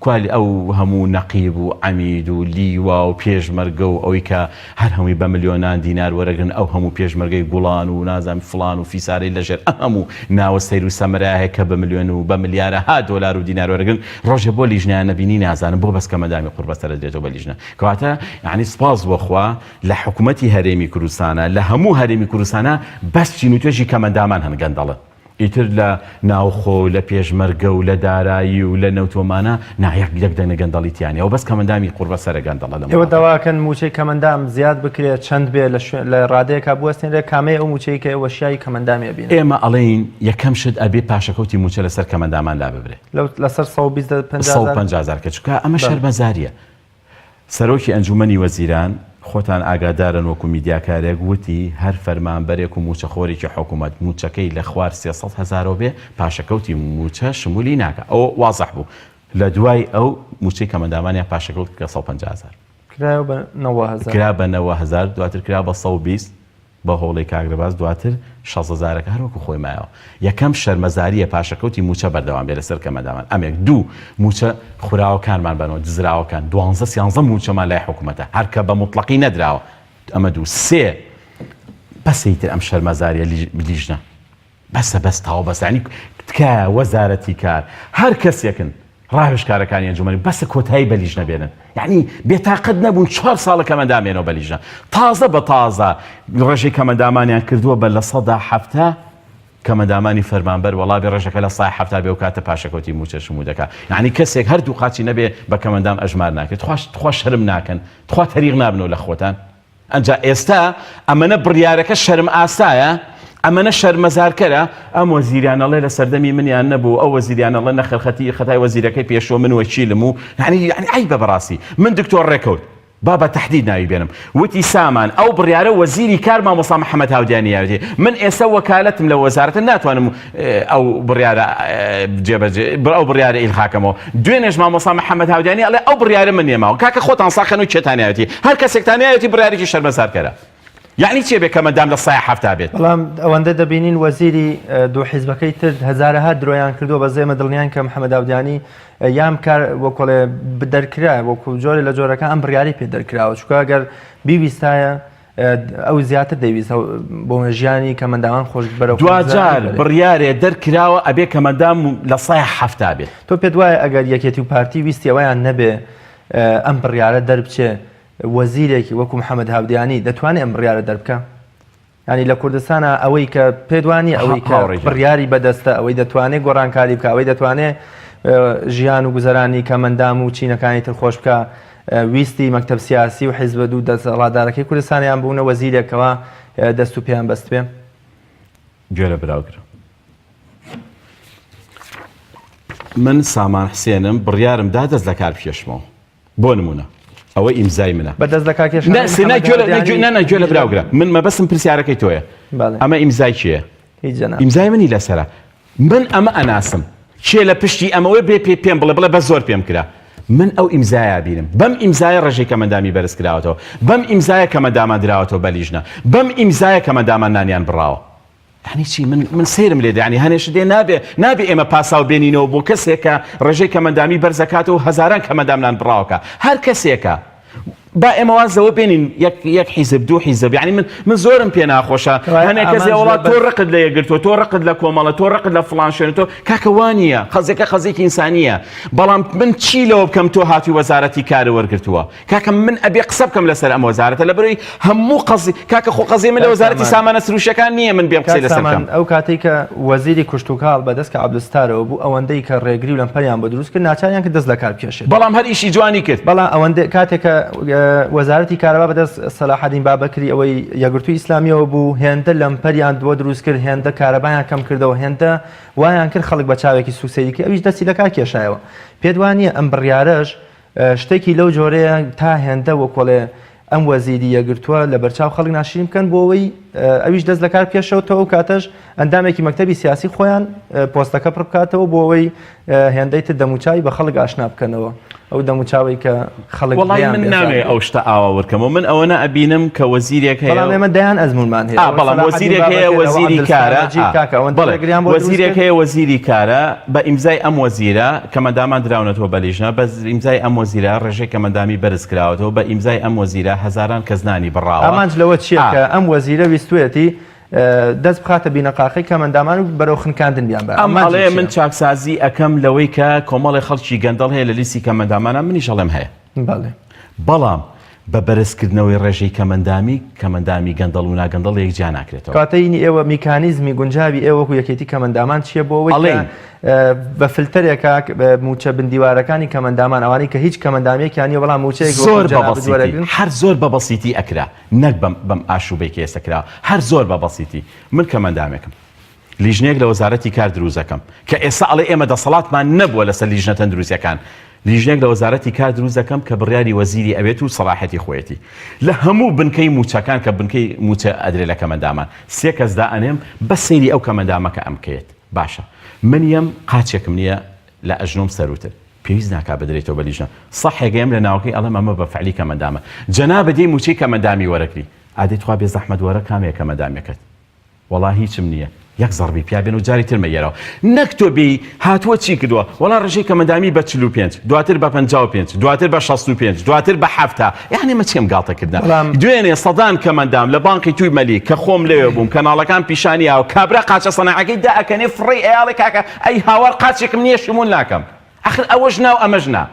کوالی ئەو هەموو نەقیب و عەمید و لیوا و پێشمەرگە و ئەوەی کە هەر هەمووی بە ملیۆنان دینار وەرەگرن ئەو هەموو پێشمەرگەی گوڵان و نازانم فڵان و فیسارەی لەژێر هەموو ناوە سەیر و سەمەرایە کە بە ملیۆن و بە ملیارەها دۆلار و دینار وەرەگرن ڕۆژێ بۆ لیژنیان نەبینی نازانم بۆ بەس کەمەندامی قوربەستەرە دێتەوە بە لیژنە کەواتە یعنی سپاس بۆخوا لە حکوومەتی هەرێمی کوردستانە لە هەموو هەرێمی کوردستانە بەس چین و توێژی کەمەندامان هەن گەندەڵە ئیتر لە ناوخۆ لە پێشمەرگە و لە دارایی و لە نەوتۆمانە نایەک دەنە گەندەڵیتیانی ئەو بەس کەمەندامی قوربەسەرە گەندەڵە ئێوە داواکەن موچەی کەمەندام زیاد بکرێت چەند بێ لە ڕادەیەکا بوەستێنرێت کامەیە ئەو موچەی کە ئێوە شیای کەمەندامی بین ئێمە ئەڵێین یەکەم شت ئەبێ پاشەکەوتی موچە لەسەر کەمەندامان لا ببرێت لەسەر 150,000 کەچکە ئەمە شەرمەزاریە سەرۆکی ئەنجومەنی وەزیران خۆتان ئاگادارن وەکو میدیاکارێک وتی هەر فەرمانبەرێک و موچەخۆرێکی حکوومەت موچەکەی لە خوار 300,000 بێ پاشەکەوتی موچە شمولی ناکە ئەوە وازح بوو لە دوای ئەو موچەی کەمەندامانیان پاشەکەوت کە 150,000 کرا بە 90,000 دواتر کرا بە 120 بە هۆڵی کاگرباز دواتر 16,000 هەروەکو خۆی مایەوە. یەکەم شەرمەزاریە پاشەکەوتی موچە بەردەوام بێ لەسەر کەمەندامان. ئەمێک دوو موچە خوراوەکانمان بنەوە دزراوەکان 12 موچەمان لای حکوومەتە هەرکە بە مطلقی نەدراوە. ئەمە دوو سێ بەسیتر ئەم شەرمەزاریە لیژنە بەس تاوە بەسانی تکایە وەزارەتی کار هەر کەسێکن ڕاهێشکارەکانی ئەنجومەنی بەسە کۆتایی بە لیژنە بێنن. یعنی بێتاقەت نەبوون 4 ساڵە کەمەندامێنەوە بە لیژنە تازە بە تازە ڕێژەی کەمەندامانیان کردووە بە لە 170 کەمەندامانی فەرمانبەر وەڵامی ڕێژەکە لە 170 بێ و کاتە پاشەکەوتی موچە شموو دەکات. یعنی کەسێک هەردوو قاچی نەبێ بە کەمەندام ئەژمار ناکرێت خوا شەرم ناکەن خوا تەریق نابنەوە لە خۆتان. ئەنجا ئێستا ئەمەنە بڕیارەکە شەرم ئاسایە ئەمەنە شەرمەزارکەرە ئەم وەزیریانەڵێ لە سەردەمی منیان نەبوو ئەو وەزیریانەڵە نەخەرخەتی خەتای وەزیرەکەی پێشوە من وەکیلم و یعنی ئای بە بەڕاستی من دکتۆر ڕێکەوت با بە تەحدید ناوی بێنم وتی سامان ئەو بڕیارە وەزیری کار مامۆستا محەممەد هاودیانی یاوێتی من ئێستا وەکالەتم لە وەزارەتە ناتوانم ئەو بڕیارە جێبەجێ ئەو بڕیارە ئیلخاکەمەوە دوێنێش مامۆستا محەممەد هاودیانی ئەڵێ ئەو بڕیارە من نێماوە کاکە خۆتان ساخەن و چێتانایەتی هەر کەسێکتانایەتی بڕیارێکی شەرمەزارکەرە. یعنی چێ بێ کەمەندام لە 170 بێت. بەڵام ئەوەندە دەبینین وەزیری دوو حیزبەکەی تر هەزارەها درۆیان کردووە بە زێمە دڵنیان کە محەممەد هاودیانی یام کار وەکۆڵێ بدەرکرا وەکو جۆری لە جۆرەکە ئەم بڕیاری پێ دەرکراوە چکە ئەگەر بیویستایە ئەو زیاتر دەویست بۆ ژیانی کەمەندامان خۆش بەرەو دوجار بڕیارێ دەرکراوە ئەبێ کەمەندام لە 170 بێت. تۆ پێت وایە ئەگەر یەکێتی و پارتی ویستی ئەویان نەبێ ئەم بڕیارە دەربچێ وەزیرێکی وەکو محەممەد هاودیانی دەتوانێت ئەم بڕیارە دەربکە؟ ینی لە کوردستانە ئەوەی کە پێدوانی ئەوەی کە بڕیاری بەدەستە ئەوەی دەتوانێت گۆڕانکاری بکە ئەوەی دەتوانێت ژیان و گوزەرانی کەمەندام و چینەکانی تر خۆش بکە ویستی مەکتەب سیاسی و حیزب دوو دەسەڵاتدارەکەی کوردستانیان بوونە وەزیرێکەوە دەست و پێیان بەست بێ. گوێرە براوگرم من سامان حسێنم بڕیارم دا دەست لە کار پێشمەوە بۆ نمونە ئەوە ئیمزای منە بەدەست لە کاکێش گوێ لە براوگرە من مەبەستم پرسیارەکەی تۆیە ئەمە ئیمزای چییە؟ ئیمزای منی لەسرە من ئەمە ئەناسم چێ لە پشتی ئەمەوەی بێ پێم بڵێ بە زۆر پێم کرا من ئەو ئیمزایە بینم بەم ئیمزایە ڕێژەی کەمەندامی بەرز کراوەتەوە بەم ئیمزایە کەمەندامان دراوەتەوە بە لیژنە بەم ئیمزایە کەمەندامان نانیان بڕاوە. هەنی چی من سێرم لێ دەیانی هەنێش دێ نابێ ئێمە پاساو بێنینەوە بۆ کەسێکە ڕێژەی کەمەندامی بەرزەکاتەوە هەزاران کەمەندامنان بڕاوەکە هەر کەسێکە با ئێمە وازەوە بێنین یەک حیزب دوو حیزب یعنی من زۆرم پێ ناخۆشە هەنێک کەسێ وڵات تۆ ڕقت لە یەگرتووە تۆ ڕقت لە کۆمەڵە تۆ ڕقت لە فڵان شوێنە تۆ کاکە وانە خەزێکە خەزێکی ئینسانیە بەڵام من چی لەوە بکەم تۆ هاتی وەزارەتی کارە وەرگرتووە کاکە من ئەبێ قسە بکەم لەسەر ئەم وەزارەتە لە بەرەوەی هەموو قەزی کاکە خۆ قەزی من لە وەزارەتی سامانە سروشەکان نییە من بێم قسەی لەسەر بکەم. ئەو کاتێک کە وەزیری کوشتوکاڵ بەدەست کە عەبدولستارەوە بوو ئەوەندەی کە ڕێگری و لەمپەریان بۆ دروست کرد ناچاریان کە دەست لە کار بکێشێت بەڵام هەر ئیشی جوانی کرد بەڵام ئەوەندە کاتێک کە وەزارەتی کارەبا بەدەست سەلاحەدین بابەکری ئەوەی یەکگرتووی ئیسلامیەوە بوو هێندە لەمپەریان دووە دروست کرد هێندە کارەبایان کەم کردەوە هێندە وایان کرد خەڵک بە چاوێکی سوکسەریکە ئەویش دەستی لە کار کێشایەوە. پێت وانییە ئەم بڕیارەش شتێکی لەو جۆرەیە تا هێندە وەکۆڵێ ئەم وەزیری یەگرتووە لە بەرچاو خەڵک ناشرین بکەن بۆ ئەوەی ئەویش دەست لە کار پێشەوتەوە کاتەش ئەندامێکی مەکتەبی سیاسی خۆیان پۆستەکە پڕ بکاتەوە بۆ ئەوەی هێندەی تر دەموچاوی بە خەڵک ئاشنا بکەنەوە ئەو دەموچاوی کە خەڵک وەڵی من ناوێ ئەو شتە ئاوا وەرکەمەوە من ئەوەنە ئەبینم کە وەزیرێک هەیە بەڵام ئێمە دەیان ئەزمونمان هەیە بەڵام وەزیرێک هەیە وەزیری کارە وەزیرێک هەیە وەزیری کارە بە ئیمزای ئەم وەزیرە کەمەندامان دراونەتەوە بە لیژنە بە ئیمزای ئەم وەزیرە ڕێژەی کەمەندامی بەرز کراوەتەوە بە ئیمزای ئەم وەزیرە هەزاران کەس نانی بڕاوە ئەمانج لەوە چییە کە ئەم وەزیرە ویستوێتی دەست بخاتە بینەقاقی کەمەندامان و بەرەو خنکاندن بیان بە ئەمەڵێ من چاکسازی ئەەکەم لەوەی کە کۆمەڵی خەڵکی گەندەڵ هەیە لە لیستی کەمەندامانە منیش ئەڵێم هەیە بەڵام بە بەرزکردنەوەی ڕێژەی کەمەندامی گەندەڵ و ناگەندەڵ یەکجیا ناکرێتەوە کاتەینی ئێوە میکانیزمی گونجاوی ئێوەکو یەکێتی کەمەندامان چییە بۆ ئەوەی بە فلترێکا موچە بندیوارەکانی کەمەندامان ئەوانی کە هیچ کەمەندامێکیانی بەڵام موچەیەک هەر زۆر بە بەسیتی ئەکرا نەک بەم ئاشوبەی کە ئێستەکرا هەر زۆر بە بەسیتی من کەمەندامێکم لیژنێک لە وەزارەتی کار دروستەکەم کە ئێستا ئەڵێ ئێمە دەسەڵاتمان نەبووە لەسەر لیژنە تەندروستیەکان لیژنێک لە وەزارەتی کار دروست دەکەم کە بڕیاری وەزیری ئەبێت و سەلاحەتی خۆیەتی لە هەموو بنکەی موچەکان کە بنکەی موچە ئەدرێ لە کەمەندامان سێ کەس دائەنێم بە سەیری ئەو کەمەندامەکە ئەمکەیت باشە من یەم قاچێکم نییە لە ئەژنۆم سەروتر پێویست ناکا بدرێتەوە بە لیژنە سەحێگەیم لە ناوەکەی ئەڵێم ئەمە بە فعلی کەمەندامە جەنابە دێی موچەی کەمەندامی وەرەگری ئادەی توا بێ زەحمەت وەرە کامێکە مەدامێکت وەڵا هیچم نییە یەک زەڕبی پیا بێن و جاری تر مەگەرەوە نەک تۆ بێ هاتووە چی کردووە وەڵا ڕژەی کەمەندامی بە 45 دواتر بە 55 دواتر بە 65 دواتر بە 7 یعنی مەچێم گاڵتەکردن دوێنێ سەدان کەمەندام لە بانقی توی مەلی کە خۆم لێوێ بووم کەناڵەکان پیشانیاوە کابرا قاچە سەناعەکەی دائەکەنێ فڕی ئەیاڵی کاکە ئەی هاوار قاچێکم نییە شمول ناکەم ئەخر ئەوەش ناو ئەمەژ نا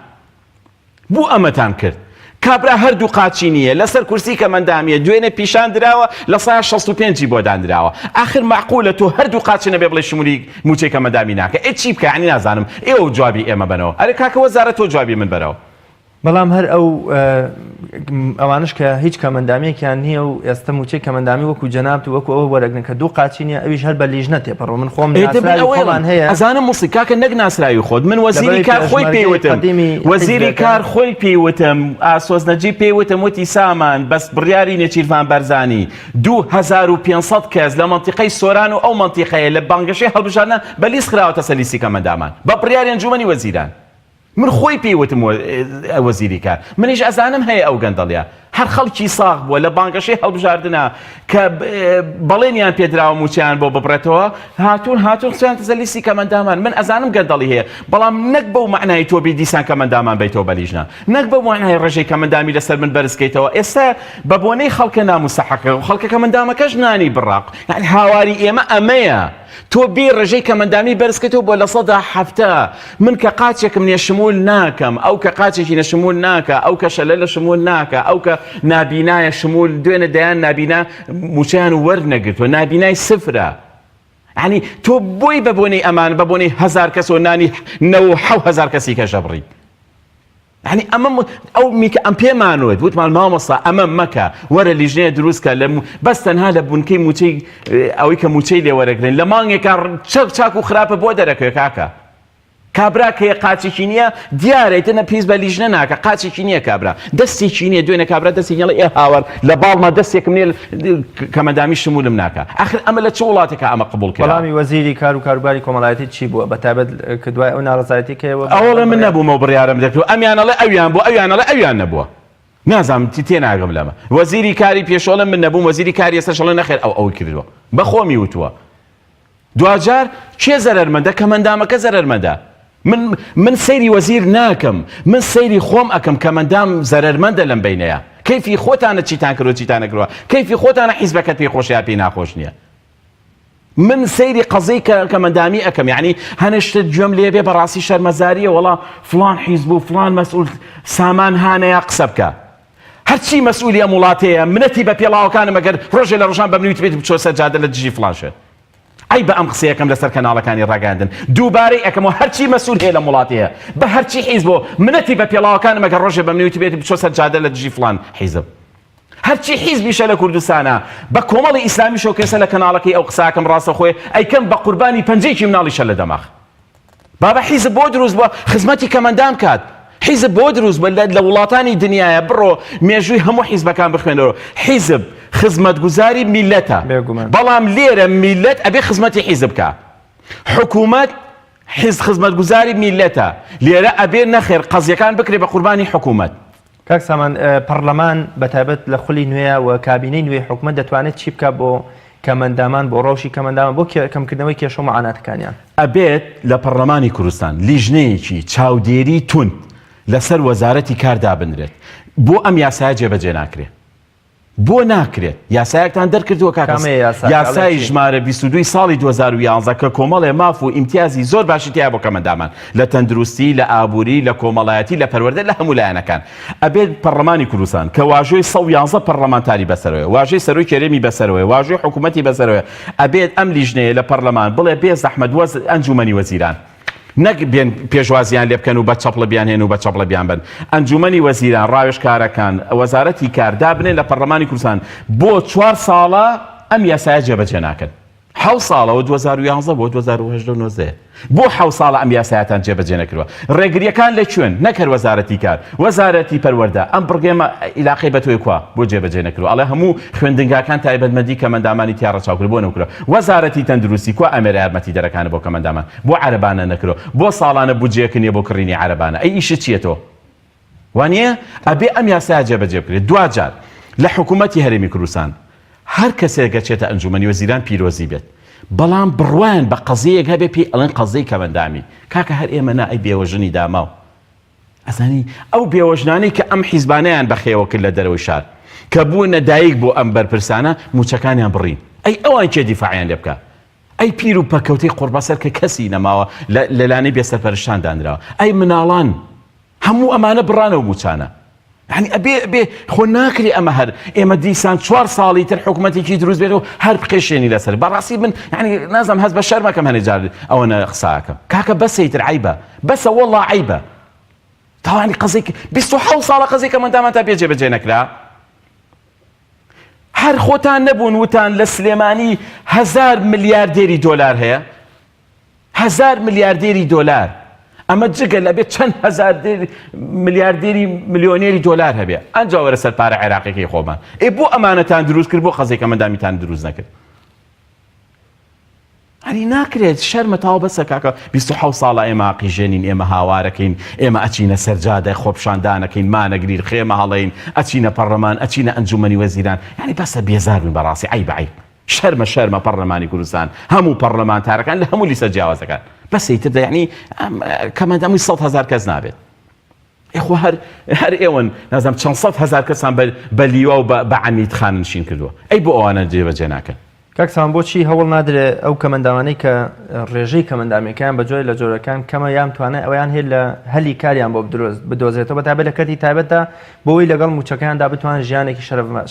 بوو ئەمەتان کرد کابرا هەردوو قاچی نییە لەسەر کورسی کەمەندامیە دوێنێ پیشان درراوە لە سای 65 بۆ دانراوە آخر معقولە تۆ هەردوو قاچی نەبێ بڵێ شمولی موچەی کەمەندامی ناکە ئێ چی بکە عنی نازانم ئێوە جوابی ئێمە بنەوە ئەرێ کاکە وەزارە تۆ جوابی من بەرەوە بەڵام هەر ئەوانش کە هیچ کەمەندامیەکیان نییە و ئێستا موچەی کەمەندامی وەکو جەنابت و وەکو ئەوە وەرەگرن کە دوو قاچی نییە ئەویش هەر بە لیژنە تێپەڕۆ من خۆم خۆمان هەیە ئەزانم موسی کاکە نەک ناسراوی خۆت من وەزیری کار خۆی پێیوتم وەزیری کار خۆی پێیوتم ئاسۆزنەجی پێیوتم وتی سامان بەس بڕیاری نێچیروان بەرزانی 2500 کەس لە مەنتیقەی سۆران و ئەو مەنتیقەیە لە بانگەشەی هەڵبژارنە بە لیست خراوەتە سەر لیستی کەمەندامان بە بڕیاری ئەنجومەنی وەزیران من خۆی پێیوتم وەزیری کار منیش ئەزانم هەیە ئەو گەندەڵیە هەر خەڵکی ساغ بووە لە بانگەشەی هەڵبژاردنە کە بەڵێنیان پێدراوە موچیان بۆ ببڕێتەوە هاتوون خچیان تزە لیستی کەمەندامان من ئەزانم گەندەڵی هەیە بەڵام نەک بەو معنای تۆ بێ دیسان کەمەندامان بیتەوە بەلیژنە نەک بەو معنای ڕێژەی کەمەندامی لەسەر من بەرزکەیتەوە ئێستا بە بۆنەی خەڵکە ناموسەحەقە و خەڵکە کەمەندامەکەش نانی بڕاق یعنی هاواری ئێمە ئەمەیە تۆ بێ ڕێژەی کەمەندامی بەرزکەیتەوە بۆ لە 100 من کە قاچێکم نیە شمول ناکەم ئەو کە قاچێکی نە شمول ناکە ئەو کە شەلە لە شمول ناکە ئەو کە نابینایە شمول دوێنە دەیان نابینا موچیان وەرنەگرتووە نابینای سفرە ینی تۆ بۆی بە بۆنەی ئەمان بە بۆنەی 1000 کەس و نانی 9,000 کەسی کە ژەبڕی ینی ئەمە ئەو میکە ئەم پێمانوێت وتمان مامۆستا ئەمە مەکە وەرە لیژنەیە دروستکە لە بەس تەنها لە بونکەی موچەی ئەوەی کە موچەی لێ وەرەگرن لە مانگێکە چاک و خراپە بۆ دەرەکەوێت کاکە کابرا کە قاچێکی نییە دیارێتە نە پیس بە لیژنە ناکە قاچێکی نییە کابرا دەستێکی نییە دوێنە کابرا دەستی نێڵی ئێ هاوار لە باڵمە دەستێکم نیە کەمەندامی شمولم ناکە ئاخر ئەمە لە چ وڵاتێکە ئەمە قبول کرد بەڵامی وەزیری کار و کاروباری کۆمەڵایەتی چی بووە بەتابەت کە دوای ئەو ناڕەزایەتی کەوە ئەوڵە من نەبوومەوە بڕیارم دەکرد ئەمیانەڵێ ئەویان بوو ئەویانەڵێ ئەویان نەبووە نازانم تێناگەم لەمە وەزیری کاری پێشۆڵە من نەبووم وەزیری کاری ئێستا شەڵێ نەخێر ئەوەی کردووە بە خۆمی وتووە دوجار کێ زەرەرمەندە کەمەندامەکە زەرەرمەندە من سەیری وەزیر ناکەم من سەیری خۆم ئەکەم کەمەندام زەرەرمەندە لەم بینەیە کەیفی خۆتانە چیتان کردوە چیتان نەکردووە کەیفی خۆتانە حیزبەکەت پێی خۆش یا پێی ناخۆش نییە من سەیری قەزەی کەمەندامی ئەەکەم یعنی هەنشتت گوێم لێ بێ بەڕاستی شەرمەزاریە وەڵا فلان حیزب و فلان مەسئول سامان هانەیە قسە بکە هەرچی مەسئولی ئەم وڵاتەیە منەتی بە پێڵاوەکانم ئەگەر ڕۆژێ لە ڕۆژان بە منوت بێت بچۆ سەر جادە لە دژی فلانشێت ئەی بە ئەم قسەیەکەم لەسەر کەناڵەکانی ڕاگەاندن دووبارەی ئەەکەمەوە هەرچی مەسئول هەیە لە وڵاتەیە بە هەرچی حیزب بۆ منەتی بە پێڵاوەکانم ئەگەر ڕۆژێ بە منوت بێت بچۆ سەر جادە لە دژی فلان حیزب هەرچی حیزبیشە لە کوردستانە بە کۆمەڵی ئیسلامی شۆکێسە لە کەناڵەکەی ئەو قساکەم ڕاستەخۆی ئەیکەم بە قوربانی پەنجەیەکی مناڵیشە لە دەماغ بابە حیزب بۆ دروست بووە خزمەتی کەمەندام کات حیزب بۆ دروست بووە لە وڵاتانی دنیاە بڕۆ مێژووی هەموو حیزبەکان بخوێنەوە حیزب خزمەتگوزاری میلەتە بەڵام لێرە میلەت ئەبێ خزمەتی حیزب بکە حکوومەت خزمەتگوزاری میلەتە لێرە ئەبێ نەخێر قەزیەکان بکرێ بە قوربانی حکوومەت کاک سامان پەرلەمان بەتایبەت لە خولی نوێە و کابینەی نوێی حکوومەت دەتوانێت چی بکە بۆ کەمەندامان بۆ ڕەوشی کەمەندامان بۆ کەمکردنەوەی کێشە و مەعاناتەکانیان ئەبێت لە پەرلەمانی کوردستان لیژنەیەکی چاودێری تون لەسەر وەزارەتی کار دابنرێت بۆ ئەم یاسایە جێبەجێ ناکرێت بۆ ناکرێت یاسایەکتان دەرکردووە کاکە یاسای ژمارە 22 ساڵی 2011 کە کۆمەڵێ ماف و ئیمتیازی زۆر باشی تیا بۆ کەمەندامان لە تەندروستی لە ئابووری لە کۆمەڵایەتی لە پەروەردە لە هەموو لایەنەکان ئەبێت پەرلەمانی کوردستان کە واژۆی 111 پەرلەمانتاری بەسەرەوەی واژەی سەرۆی کێرەمی بەسەرەوەی واژۆی حکوومەتی بەسەرەوەی ئەبێت ئەم لیژنەیە لە پەرلەمان بڵێ بێ زەحمەت ئەنجومەنی وەزیران نەک بێن پێشوازیان لێ بکەن و بە چەپڵە بیان هێن و بە چەپڵە بیان بن ئەنجومەنی وەزیران ڕاوێژکارەکان وەزارەتی کار دابنێن لە پەرلەمانی کوردستان بۆ 4 ساڵە ئەم یاسایە جێبەجێ ناکەن 7 ساڵەوە 2011 بۆ 2019 بۆ 7 ساڵە ئەم یاسایەتان جێبەجێ نەکردووە ڕێگریەکان لەکوێن نەکرد وەزارەتی کار وەزارەتی پەروەردە ئەم بڕگێمە عیلاقەی بە تۆی کوا بۆ جێبەجێ نەکردووە ئەڵێ هەموو خوێندنگاکان تایبەتمەندی کەمەندامانی تیاڕە چاوکرد بۆ نەکردووە وەزارەتی تەندروستی کوا ئەمێرە یارمەتی دەرەکانە بۆ کەمەندامان بۆ عەرەبانە نەکردووە بۆ ساڵانە بودجەیەک نییە بۆ کڕینی عەرەبانە ئەی ئیشت چییە تۆ وانە ئەبێ ئەم یاسایە جێبەجێ بکرێت دوجار لە حکوومەتی هەرێمی کوردستان هەر کەسێکە چێتە ئەنجومەنی وەزیران پیرۆزی بێت بەڵام بڕوان بە قەزەیەک هەبێ پێی ئەڵێن قەزەی کەمەندامی کاکە هەر ئێمە نا ئەی بێوەژنی داماو ئەزانی ئەو بێوەژنانەی کە ئەم حیزبانەیان بەخێوە کرد لە دەرەوەی شار کە بوونە دایک بۆ ئەم بەرپرسانە موچەکانیان بڕین ئەی ئەوان کێ دیفاعیان لێ بکە ئەی پیر و پەکەوتەی قوربەسەر کە کەسی نەماوە لەلانەی بێسەرپەرشتان دانراوە ئەی مناڵان هەموو ئەمانە بڕانەوە موچانە يعني أبي خو ناكلي أما هر إما ديسان 4 ساڵی تر حکوومەتێکی دروست بێت و هەر بقێشێنی لەسەر بەڕاستی من يعني نازم هەز بە شەرمەکەم هەنێجار ئەوەنە قساکەم کاکە بەسەیتر عیبە بەسە والله عیبە تاوانی قەزێک 27 ساڵە قەزێکە مندامان تا بێجێبەجێ نەکرا هەر خۆتان نەبوون وتان لە سلێمانی 1000 ملیاردێری دۆلار هەیە 1000 ملیاردێری دۆلار ئەمە جگە لە بێت چەند هەزار ملیاردێری ملیۆنێری دۆلار هەبێ ئەنجا وەرە سەر پارە عێراقیەکەی خۆمان ئێ بۆ ئەمانەتان دروست کرد بۆ قەزێکە مندامیتان دروست نەکرد هەری ناکرێت شەرمە تاوە بەسە کاکە 27 ساڵە ئێمە عقیژێنین ئێمە هاوارەکەین ئێمە ئەچینە سەرجادە خۆپشاندانەکەین مانەگریر خێمە هەڵەین ئەچینە پەرلەمان ئەچینە ئەنجومەنی وەزیران یعنی بەسە بێزار بن بەڕاستی عیب عیب شەرمە پەرلەمانی کوردستان هەموو پەرلەمانتارەکان لە هەموو لیسە جیاوازەکان بەسەیتر یعنی کەمەندەمی 100,000 کەس نابێت ئێخوا هەر ئێوەن نازانم چەند 100,000 کەسان بە لیوە و بە عەمید خاننشین کردووە ئەی بۆ ئەوانە جێبەجێ ناکەن کاکسان بۆچی هەوڵ نادرێت ئەو کەمەنداوانەی کە ڕێژەی کەمەندامیەکان بەجۆی لە جۆرەکان کەمە یان توانێت ئەویان هەیە لە هەلی کاریان بۆ بدۆزێتەوە بەتابێت لە کەتی تایبەتە بۆەوەی لەگەڵ موچەکاندا بتوان ژیانێکی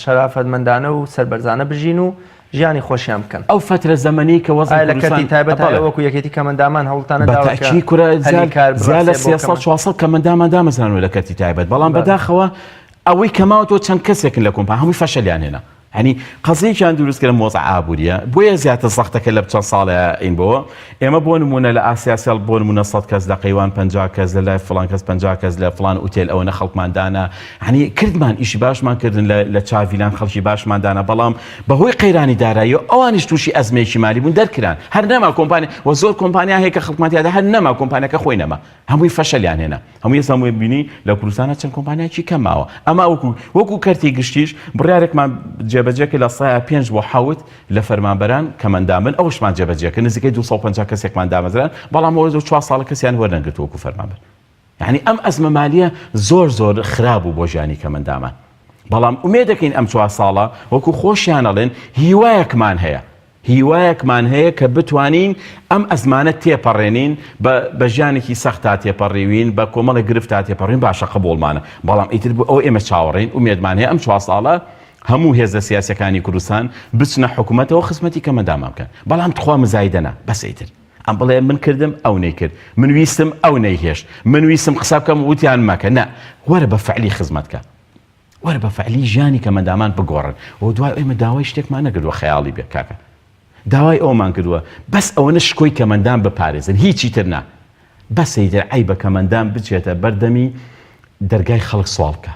شەرافەتمەندانە و سەربەرزانە بژین و ژیانی خۆشیان بکەن ئەو فترە زەمەنی کە وەزن لە کەتی تایبەت وەکو یەکێتی کەمەندامان هەوڵتانە بەتاکی کورە زیاد لە 300-400 کەمەندامان دامەزرانەوە لە کەتی تایبەت بەڵام بەداخەوە ئەوەی کەماوەتەوە چەند کەسێکن لە کۆمپانیا هەمووی فەشەلیان هێنا هەنی قەزەیەکیان دروستکردن مۆزە ئابوووریە بۆیە زیاتر سەختەکە لە چەند ساڵە ئین بۆ ئێمە بۆ نمونە لە ئاسیاسیال بۆ نمونە 100 کەس لە قەیوان 50 کەس لە لای فڵان کەس 50 کەس لە فڵان ئوتێل ئەوەنە خەڵکماندانە هەنی کردمان ئیشی باشمان کردن لە چاڤیلان خەڵکی باشماندانە بەڵام بەهۆی قەیرانی دارایی ئەوانیش تووشی ئەزمەیەکی مالی بوون دەرکران هەر نەما کۆمپانیا و زۆر کۆمپانیا هەیە کە خەڵکماتیادا هەر نەما کۆمپانیاکە خۆی نەما هەمووی فەشەلیان هێنا هەمووی ئێستا بینی لە کوردستانە چەند کۆمپانیاکی کەماوە ئەما وەکو کەرتی گشتیش بڕیارێکمان جێبەجێ لە سایە 5 بۆ 7 لە فەرمانبەران کەمەندامن ئەوشمان جێبەجێکە نزیکەی 250 کەسێکمان دامەزران بەڵام ئەوە 4 ساڵە کەسیان وەرنەگرت وەکو فەرمانبەر یعنی ئەم ئەزمە مالیە زۆر خراپ بوو بۆ ژیانی کەمەندامان بەڵام ئومێد دەکەین ئەم 4 ساڵە وەکو خۆشیان ئەڵێن هیوایەکمان هەیە کە بتوانین ئەم ئەزمانە تێپەڕێنین بە ژیانێکی سەختا تێپەڕێوین بە کۆمەڵی گرفتا تێپەڕین باشە قبوڵمانە بەڵام ئیتر ئەو ئێمە چاوەڕێین ئومێدمان هەیە ئەم 4 ساڵە هەموو هێزە سیاسەکانی کوردستان بچنە حکوومەتەوە خزمەتی کەمەندامان بکەن بەڵام تخوا مزایدەنا بەسەیتر ئەم بڵێ من کردم ئەو نەیکرد من ویستم ئەو نەیهێشت من ویستم قسە بکەم وتیان مەکە نە وەرە بە فعلی خزمەتکە وەرە بە فعلی ژیانی کەمەندامان بگۆڕن و دوای ئێمە داوای شتێکمان نەکردووە خەیاڵی بێ کاکە داوای ئەومان کردووە بەس ئەوەنە شکۆی کەمەندان بپارێزن هیچی تر نا بەسەیتر عیبە کەمەندان بچێتە بەردەمی دەرگای خەڵک سوال بکە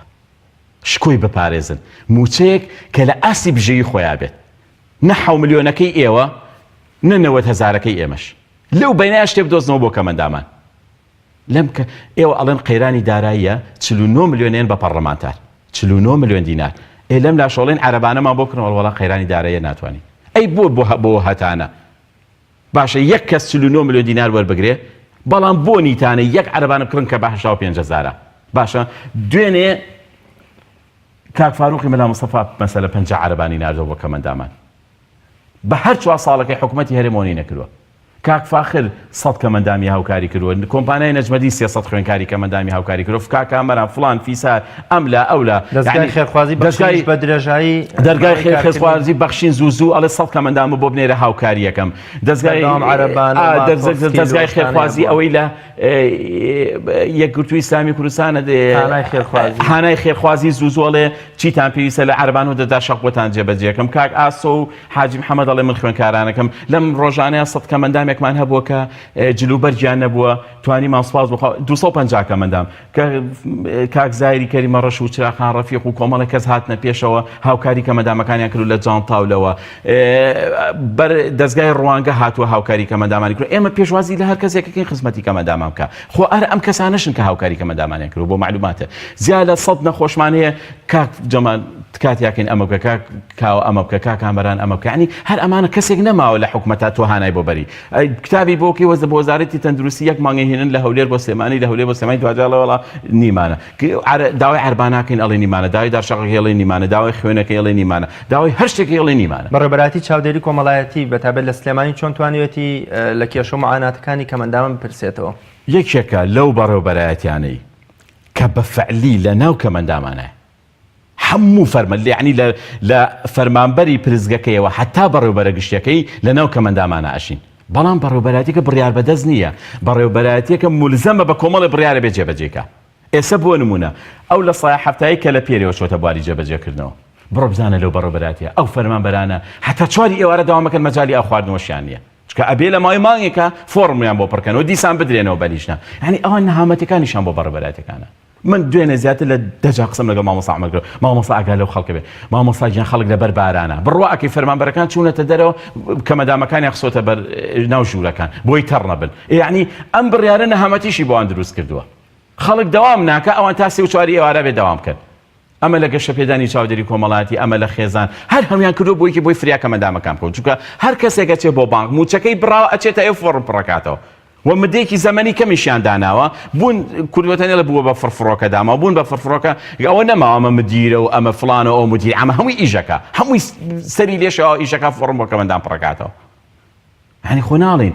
شکۆی بپارێزن موچەیەک کە لە ئاسی بژەیی خۆیان بێت نە 7 ملیۆنەکەی ئێوە نە 90,000ەکەی ئێمەش لەو بەینایە شتێ بدۆزنەوە بۆ کەمەندامان لەم کە ئێوە ئەڵێن قەیرانی داراییە 49 ملیۆنێن بە پەرلەمانتار 49 ملیۆن دینار لەم لاشۆڵێن عەرەبانەمان بۆ کردنەوە وەڵا قەیرانی داراییە ناتوانین ئەی بۆ هەتانە باشە یەک کەس 49 ملیۆن دینار وەربگرێ بەڵام بۆ نیتانە یەک عەرەبانە بکڕن کە بە 85,000 باشە دوێنێ کاک فاروقی مەلا مستەفا مەسەلە 50 عەرەبانی ناردەوە بۆ کەمەندامان بە هەر 4 ساڵەکەی حکوومەتی هەرێمۆنی نەکردووە کاک فاخر 100 کەمەندامی هاوکاری کردووە کۆمپانیای نەجمەدی 300 خوێنکاری کەمەندامی هاوکاری کردووە فکا کامەران فڵان فیسار ئەملا ئەولا دەرگای خێرخوازی بە درێژایی دەرگای خێرخوازی بەخشین زوو ئەڵێ 100 کەمەندامە بۆ بنێرە هاوکاری یەکەم دەستگای خێرخوازی ئەوەی لە یەکگرتووی ئیسلامی کوردستانە هانای خێرخوازی زووزۆڵێ چیتان پێویستە لە عەرەبان و دەدا شەق بۆتان جێبەجێکەم کاک ئاسۆ و حاجی محەممەد ئەڵێ من خوێنکارانەکەم لەم ڕۆژانەیە 100 کەمەندامێکمان هەبووە کە جلوبەرجیان نەبووە توانیمان سوپاس بخوا 250 کەمەندام کە کاک زایری کەریمە ڕەش و چراخان ڕەفیق و کۆمەڵی کەس هاتنە پێشەوە هاوکاری کەمەندامەکانیان کرد لە جانتاولەوە دەستگای ڕوانگە هاتووە هاوکاری کەمەندامانی کرد ئێمە پێشوازی لە هەر کەسێکەکەین خزمەتی کەمەندامان بکە خۆ ئەرە ئەم کەسانەشن کە هاوکاری کەمەندامانیان کرد بۆ معلوماتە زیاد لە 100 نەخۆشمان هەیە کاک جەمال تکاتیاکەین ئەمە بکە کاوە ئەمە بکە کا کامەران ئەمە بکە ینی هەر ئەمانە کەسێک نەماوە لە حکومەتە تۆهانای بۆ بەری کتابی بۆکەی وەزە بۆ وەزارەتی تەندروستی یەک مانگی هێنن لە هەولێر بۆ سلێمانی لە هەولێر بۆ سلێمانی دوجاڵەوەڵا نیمانە داوای عەرباناکەین ئەڵێ نیمانە داوای دارشەقەکەی ئەڵێ نیمانە داوای خوێنەکەی ئەڵێ نیمانە داوای هەر شتێکی ئەڵێ نیمانە بەڕێبەراتی چاودێری کۆمەڵایەتی بەتابەت لە سلێمانی چۆن توانیوێتی لە کێشە و معاناتەکانی کەمەندامە بپرسێتەوە یەکێکە لەو بەڕێوەبەرایەتیانەی کە بەفعلی لە ناو کەمەندامانە هەموو فەرمە یعنی لە فەرمانبەری پرزگەکەیەوە حتا بەڕێوەبەرە گشتەکەی لە ناو کەمەندامانە ئەشین بەڵام بەڕێوەبەرایەتیکە بڕیار بەدەست نییە بەڕێوەبەرایەتیەکە مولزەمە بە کۆمەڵی بڕیارە بێت جێبەجێکە ئێستا بۆ نمونە ئەو لە سایە هەفتایی کە لە پێرەوە چۆتە بواری جێبەجێکردنەوە بڕۆ بزانە لەو بەڕێوەبەرایەتیە ئەو فەرمانبەرانە حتا 4 ئێوارە داوامەکەن مەجالی ئەو خواردنەوەشیان نییە چکە ئەبێ لە ماوەی مانگێکە فۆرمیان بۆ پڕکەنەوە دیسان بدرێنەوە بەلیشنا یعنی ئەوان نەهامەتەکانیشان بۆ بەڕێوەبەرایەتەکانە من دوێنێ زیاتر لە دەجا قسم لەگەڵ مامۆستا عەمەر کرد مامۆستا ئاگا لەو خەڵکە بێ مامۆستا گیان خەڵک لەبەر بارانە بڕوا ئەکەی فەرمانبەرەکان چوونەتە دەرەوە کەمەندامەکانی خسۆتە بەر ناو ژوورەکان بۆی تەڕ نەبن یعنی ئەم بڕیارە نەهامەتیشی بۆیان دروست کردووە خەڵک دەوام ناکە ئەوان تا 3 و 4 ئێوارە بێ دەوام کرد ئەمە لە گەشە پێدانی چاودێری کۆمەڵایەتی ئەمە لە خێزان هەر هەمویان کردو بۆیکی بۆی فریا کەمەندامەکان بکەون چونکە هەر کەسێک ئەچێ بۆ بانک موچەکەی بڕاوە ئەچێتە ئەو فۆڕم پڕەکاتەوە و مدەیەکی زەمەنی کەمیشیان داناوە بوون کوردوەتەنێ لە بووە بە فڕفڕۆکە داما بوون بە فڕفڕۆکە ئەوە نەماوە ئەمە مدیرە و ئەمە فڵانە ئەو مدیر ئەمە هەمووی ئیژەکە هەمووی سەری لێشەوە ئیژەکە فڕم بۆ کەمەندام پڕەکاتەوە هەنی خۆ ناڵین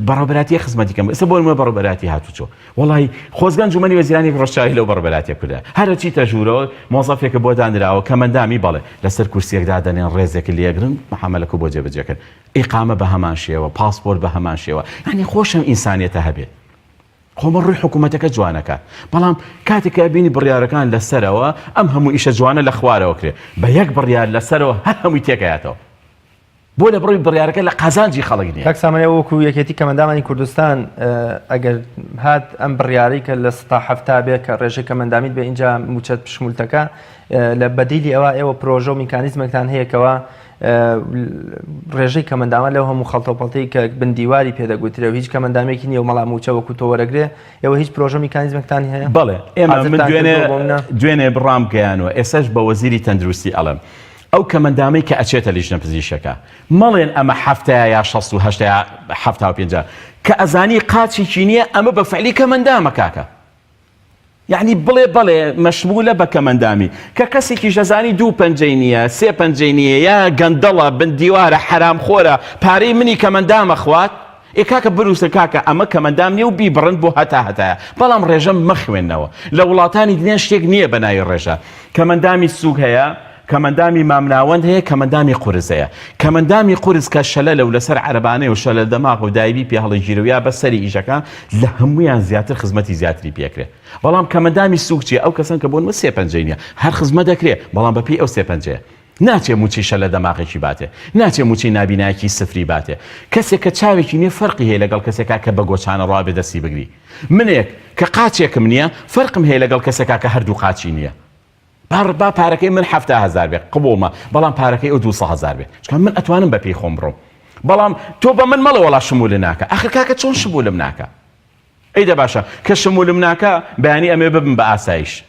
بەڕێوەبەرایەتی خزمەتیکەم ئێستا بۆ نمونە بەڕێوەبەرایەتی هاتووچۆ وەڵی خۆزگان جومەنی وەزیرانی ڕۆژچاوی لەو بەڕێوەبەرایەتیە کوردە هەرە چیتە ژوورەوە مۆزەفێکە بۆ دانراوە کەمەندامی بەڵێ لەسەر کورسیەکدا دەنێن ڕێزێکی لێگرن محامەلەکە بۆ جێبەجێکرد ئیقامە بە هەمان شێوە پاسپۆرت بە هەمان شێوە ینی خۆشم ئینسانیەتە هەبێت خۆمە ڕووی حکوومەتەکە جوانەکە بەڵام کاتێکە بینی بڕیارەکان لەسەرەوە ئەم هەموو ئیشە جوانە لە خوارەوە کرێ بە یەک بڕیار لەسەرەوە هەر هەمووی تێکایەتەوە بۆ لە بڕۆی بڕیارەکە لە قازانجی خەڵک نیە کاک سامانێ وەکو یەکێتی کەمەندامانی کوردستان ئەگەر هات ئەم بڕیاری کە لە ستا هەفتا بێت کە ڕێژەی کەمەندامیت بێ اینجا موچەت پشمولتەکە لە بەدیلی ئەوە ئێوە پرۆژە و میکانیزمێکتان هەیەکەوە ڕێژەی کەمەندامە لەو هەموو خەڵتەوپەڵتەی کە بندیواری پێدەگوترێەوە هیچ کەمەندامێکی نیە و مەڵام موچە وەکو تۆ وەرەگرێ ئێوە هیچ پرۆژە میکانیزمێکتان هەیە بەڵێ ئێمە دوێنێ بڕام گەیانوە ئێساش بە وەزیری تەندروستی ئەڵێم ئەو کەمەندامەی کە ئەچێتە لیژنە پزیشەکە مەڵێن ئەمە هەفتەیە یا 68 یا 75 کە ئەزانی قاچێکی نییە ئەمە بە فعلی کەمەندامە کاکە یعنی بڵێ مەشمولە بە کەمەندامی کە کەسێکی ژەزانی 2 پەنجەی نییە 3 پەنجەی نییە یا گەندەڵە بندیوارە حرامخۆرە پارەی منی کەمەندامە خوات کاکە بروسە کاکە ئەمە کەمەندام نیە و بیبڕن بۆ هەتایە بەڵام ڕێژەم مەخوێنەوە لە وڵاتانی دنیا شتێک نییە بە ناوی ڕێژە کەمەندامی سووک هەیە کەمەندامی مامناوەند هەیە کەمەندامی قورس هەیە کەمەندامی قورس کە شەلە لەو لەسەر عەرەبانەی و شەلە دەماغ و دایبی پێ هەڵەگیرەوە بە سەری ئیشەکە لە هەمویان زیاتر خزمەتی زیاتری پێکرێت بەڵام کەمەندامی سووک چیە ئەو کەسان کە بۆن 3 پەنجەی نییە هەر خزمەت دەکرێت بەڵام بەپی ئەو 3 پەنجەیە ناچێ موچی شەلە دەماغێکی باتێ ناچێ موچی نابینایەکی سفری باتێ کەسێک کە چاوێکی نییە فەرقی هەیە لەگەڵ کەسێکا کە بە گۆچانە ڕوا بێ دەستی بگری منێک کە قاچێکم نییە فەرقم هەیە لەگەڵ کەسێکا کە هەردوو قاچی نییە با پارەکەی من 7,000 بێت قبوڵمە بەڵام پارەکەی ئەو 200,000 بێت چکە من ئەتوانم بە پێی خۆم بڕۆم بەڵام تۆ بە من مەڵە وەڵا شمول ناکە ئاخر کاکە چۆن شمولم ناکە ئەیدە باشە کە شمولم ناکە بەیانی ئەمێ ببم بە ئاسایش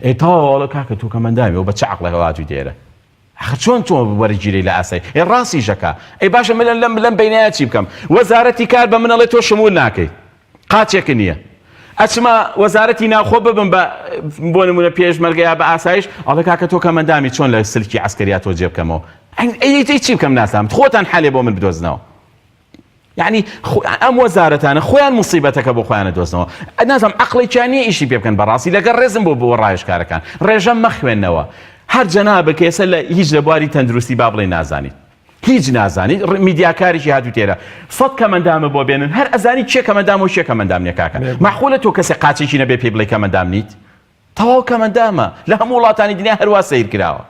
تاوەڵە کاکە تۆ کەمەندامی و بە چ عەقڵێک هاتووی دێرە ئەخ چۆن تۆ وەرەگیری لە ئاسایی ڕاستی ژەکە ئەی باشە من لەم بینایە چی بکەم وەزارەتی کار بە منەڵێ تۆ شمول ناکەی قاچێک نییە ئەچمە وەزارەتی ناوخۆ ببم بۆ نمونە پێشمەرگەیە بە ئاسایش ئەڵێ کاکە تۆ کەمەندامی چۆن لە سلکی عەسکەریا تۆ جێ بکەمەوە چی بکەم ناسام خۆتان حالێ بۆ من بدۆزنەوە یعنی ئەم وەزارەتانە خۆیان موسیبەتەکە بۆ خۆیانە دۆزنەوە نازانم عەقڵێکیان نییە ئیشی پێ بکەن بەڕاستی لەگەڵ ڕێزم بۆ ڕایشکارەکان ڕێژەم مەخوێننەوە هەر جەنابێک ئێستا لە هیچ لە بواری تەندروستی با بڵێ نازانیت هیچ نازانیت میدیاکاریشی هاتوو تێرە 100 کەمەندامە بۆ بێنن هەر ئەزانی چێ کەمەندام و چێ کەمەندام نییە کاکە مەخولە تۆ کەسێک قاچێکی نەبێ پێی بڵێ کەمەندام نیت تەواو کەمەندامە لە هەموو وڵاتانی دنیا هەروە سیر کراوە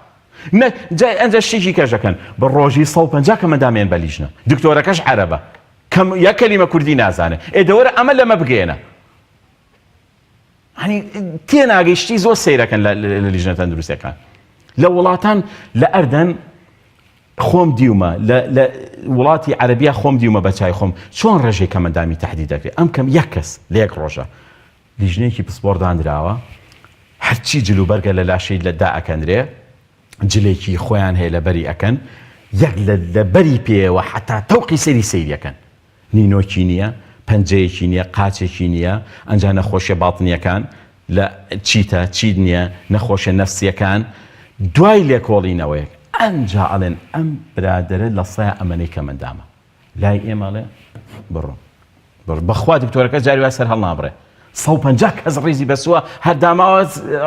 ئەنجە شتێکی کەژەکەن بە ڕۆژی 150 کەمەندامیان بە لیژنە دکتۆرەکەش عەرەبە یەک کەلیمە کوردی نازانێت ئێدەوەرە ئەمە لەمە بگێنە هەنی تێناگەیشتی زۆر سیرەکەن لە لیژنە تەندروستیەکان لە وڵاتان لە ئەردەن خۆم دیومە لە وڵاتی عەرەبیا خۆم دیومە بە چای خۆم چۆن ڕێژەی کەمەندامی تەحدید دەکرێت ئەم کەم یەک کەس لە یەک ڕۆژە لیژنەیەکی پسپۆڕ دانراوە هەرچی جلوبەرگە لە لاشەی لەدا ئەکەندرێ جلێکی خۆیان هەیە لە بەری ئەکەن یەک لە بەری پێوە حتا تەوقی سەیریەکەن نینۆکی نییە پەنجەیەکی نییە قاچێکی نییە ئەنجا نەخۆشیە باڵتنیەکان لە چیتە چیت نییە نەخۆشە نەفسیەکان دوای لێکۆڵینەوەیەک ئەنجا ئەڵێن ئەم برادرە لە سایە ئەمەنەی کە مندامە لای ئێمەڵێ بڕۆ بەخوا دکتۆرەکە جاری وای سەر هەڵنابڕێ 150 کەس ڕیزی بەسووە هەر داماوە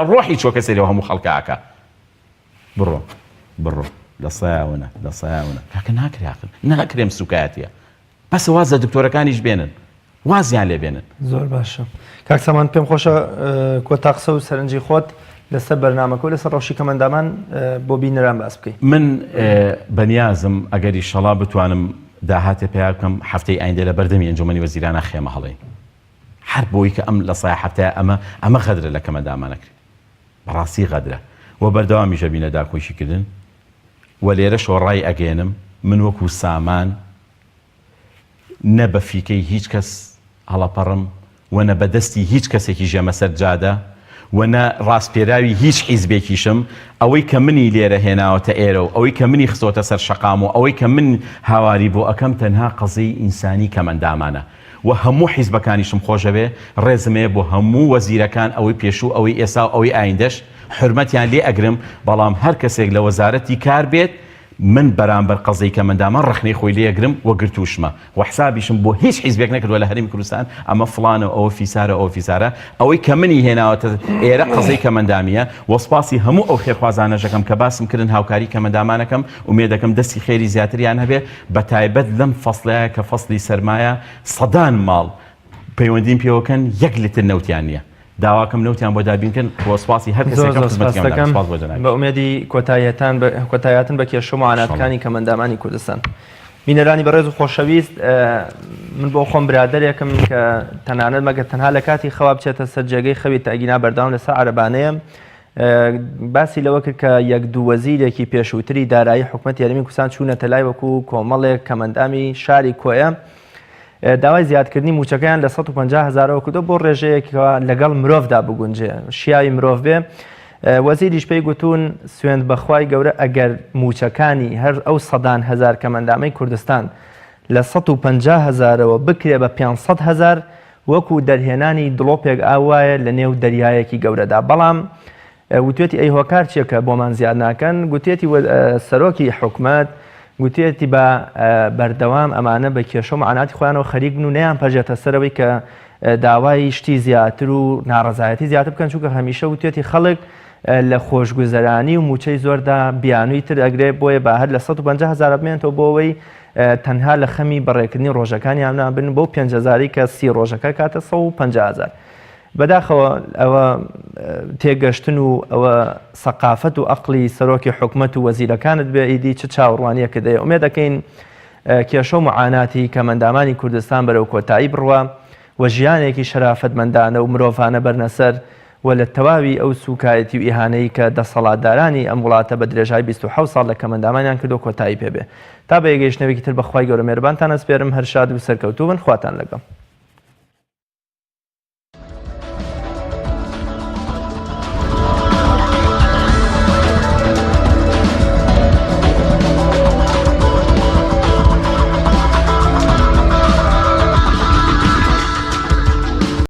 ڕۆحی چۆکە سەریەوە هەموو خەڵکەکە بڕۆ لە سایاونە کاکە ناکرێم سوکایەتە بەسە وازە دکتۆرەکانیش بێنن وازیان لێ بێنن زۆر باشە کاک سامان پێم خۆشە کۆتاقسە و سەرنجی خۆت لەسەر بەرنامەکە و لەسەر ڕۆژی کەمەندامان بۆ بینەران باس بکەیت من بەنیازم ئەگەری شەڵا بتوانم داهاتێ پێیا بکەم هەفتەی ئایندە لە بەردەمی ئەنجومەنی وەزیرانە خێمە هەڵێین هەر بۆی کە ئەم لە سایە هەفتەیە ئەمە غەدرە لە کەمەندامانەکرێت بەڕاستی غەدرە و بەردەوامیشە بینە داکۆشیکردن و لێرە شۆڕای ئەگەێنم من وەکو سامان نە بە فیکەی هیچ کەس هەڵەپەڕم و نە بەدەستی هیچ کەسێکی ژێمە سەر جادە و نە ڕاستپێراوی هیچ حیزبێکیشم ئەوەی کە منی لێرە هێناوەتە ئێرە و ئەوەی کە منی خستۆتە سەر شەقام و ئەوەی کە من هاواری بۆ ئەەکەم تەنها قەزەی ئینسانی کەمەندامانە و هەموو حیزبەکانیشم خۆشەوێ ڕێزمێ بۆ هەموو وەزیرەکان ئەوەی پێشوو ئەوەی ئێسا و ئەوەی ئایندەش حرمەتیان لێ ئەگرم بەڵام هەر کەسێک لە وەزارەتی کار بێت من بەرامبەر قەزەی کەمەندامان ڕخنەی خۆی لێگرم و گرتوشمە و حسابیشم بۆ هیچ حیزبێک نەکردووە لە هەرێمی کوردستان ئەمە فڵانە ئەوە فیسارە ئەوەی کە منی هێناوەتە ئێرە قەزەی کەمەندامیە وەسپاسی هەموو ئەو خێرخوازانەژەکەم کە باسم کردن هاوکاری کەمەندامانەکەم ومێدەکەم دەستی خێری زیاتریان هەبێ بە تایبەت لەم فەسڵەیە کە فەسڵی سەرمایە سەدان ماڵ پەیوەندیم پێوەکەن 1 لیتر نەوتیان نییە داواکەم نەوتیان بۆ دابینکەن بۆ سپاسی هەر کەسێکم بە ئومێدی کۆتاییەتن بە کێشە و معاناتەکانی کەمەندامانی کوردستان بینەرانی بەڕێز و خۆشەویست من بۆ خۆم برادەرێکم کە تەنانەت مەگە تەنها لە کاتی خەوا بچێتە سەر جێگەی خەوی تاگینا بەرداوم لەسەر عەرەبانەیە باسی لەوە کرد کە یەک دوو وەزیرێکی پێشووتری دارایی حکوومەت یاریمی کوردستان چوونەتە لای وەکو کۆمەڵێک کەمەندامی شاری کۆیە داوای زیادکردنی موچەکەیان لە 150,000ەوە کردو بۆ ڕێژەیەکەوە لەگەڵ مرۆڤدا بگونجێ شیاوی مرۆڤ بێ وەزیریش پێی گوتون سوێند بەخوای گەورە ئەگەر موچەکانی هەر ئەو 100,000 کەمەندامەی کوردستان لە 150,000ەوە بکرێ بە 500,000 وەکو دەرهێنانی دڵۆپێک ئاوایە لە نێو دەریایەکی گەورەدا بەڵام وتێتی ئەی هۆکار چیەکە بۆمان زیاد ناکەن گوتێتی سەرۆکی حکومەت گوتێتی بە بەردەوام ئەمانە بە کێشە و معاناتی خۆیانەوە خەریک بن و نەیان پەژێتە سەرەوەی کە داوای شتی زیاتر و ناڕەزایەتی زیاتر بکەن چونکە هەمیشە وتێتی خەڵک لە خۆشگوزەرانی و موچەی زۆردا بیانووی تر ئەگرێ بۆیە بە هەر لە 150,000 بمێنێتەوە بۆ ئەوەی تەنها لە خەمی بەڕێکردنی ڕۆژەکانیان نابن بۆ 5,000 کە 30 ڕۆژەکە کاتە 150,000 بەداخەوە ئەوە تێگەشتن و ئەوە سەقافەت و ئەقلی سەرۆکی حکومەت و وەزیرەکانت بێ ئیدی چ چاوەڕوانیەکە دەیە ئومێد دەکەین کێشە و معاناتی کەمەندامانی کوردستان بەرەو کۆتایی بڕوە و ژیانێکی شەرافەتمەندانە و مرۆڤانە بەرنەسەر و لە تەواوی ئەو سوکایەتی و ئیهانەی کە دەسەڵاتدارانی ئەم وڵاتە بە درێژای 27 ساڵ لە کەمەندامانیان کردو کۆتایی پێبێ تا بە یەگەیشتنەوەیکی تر بەخوای گەورە مێربانتان ئەسپێرم هەر شاد و سەرکەوتوو بن خواتان لەگەڵ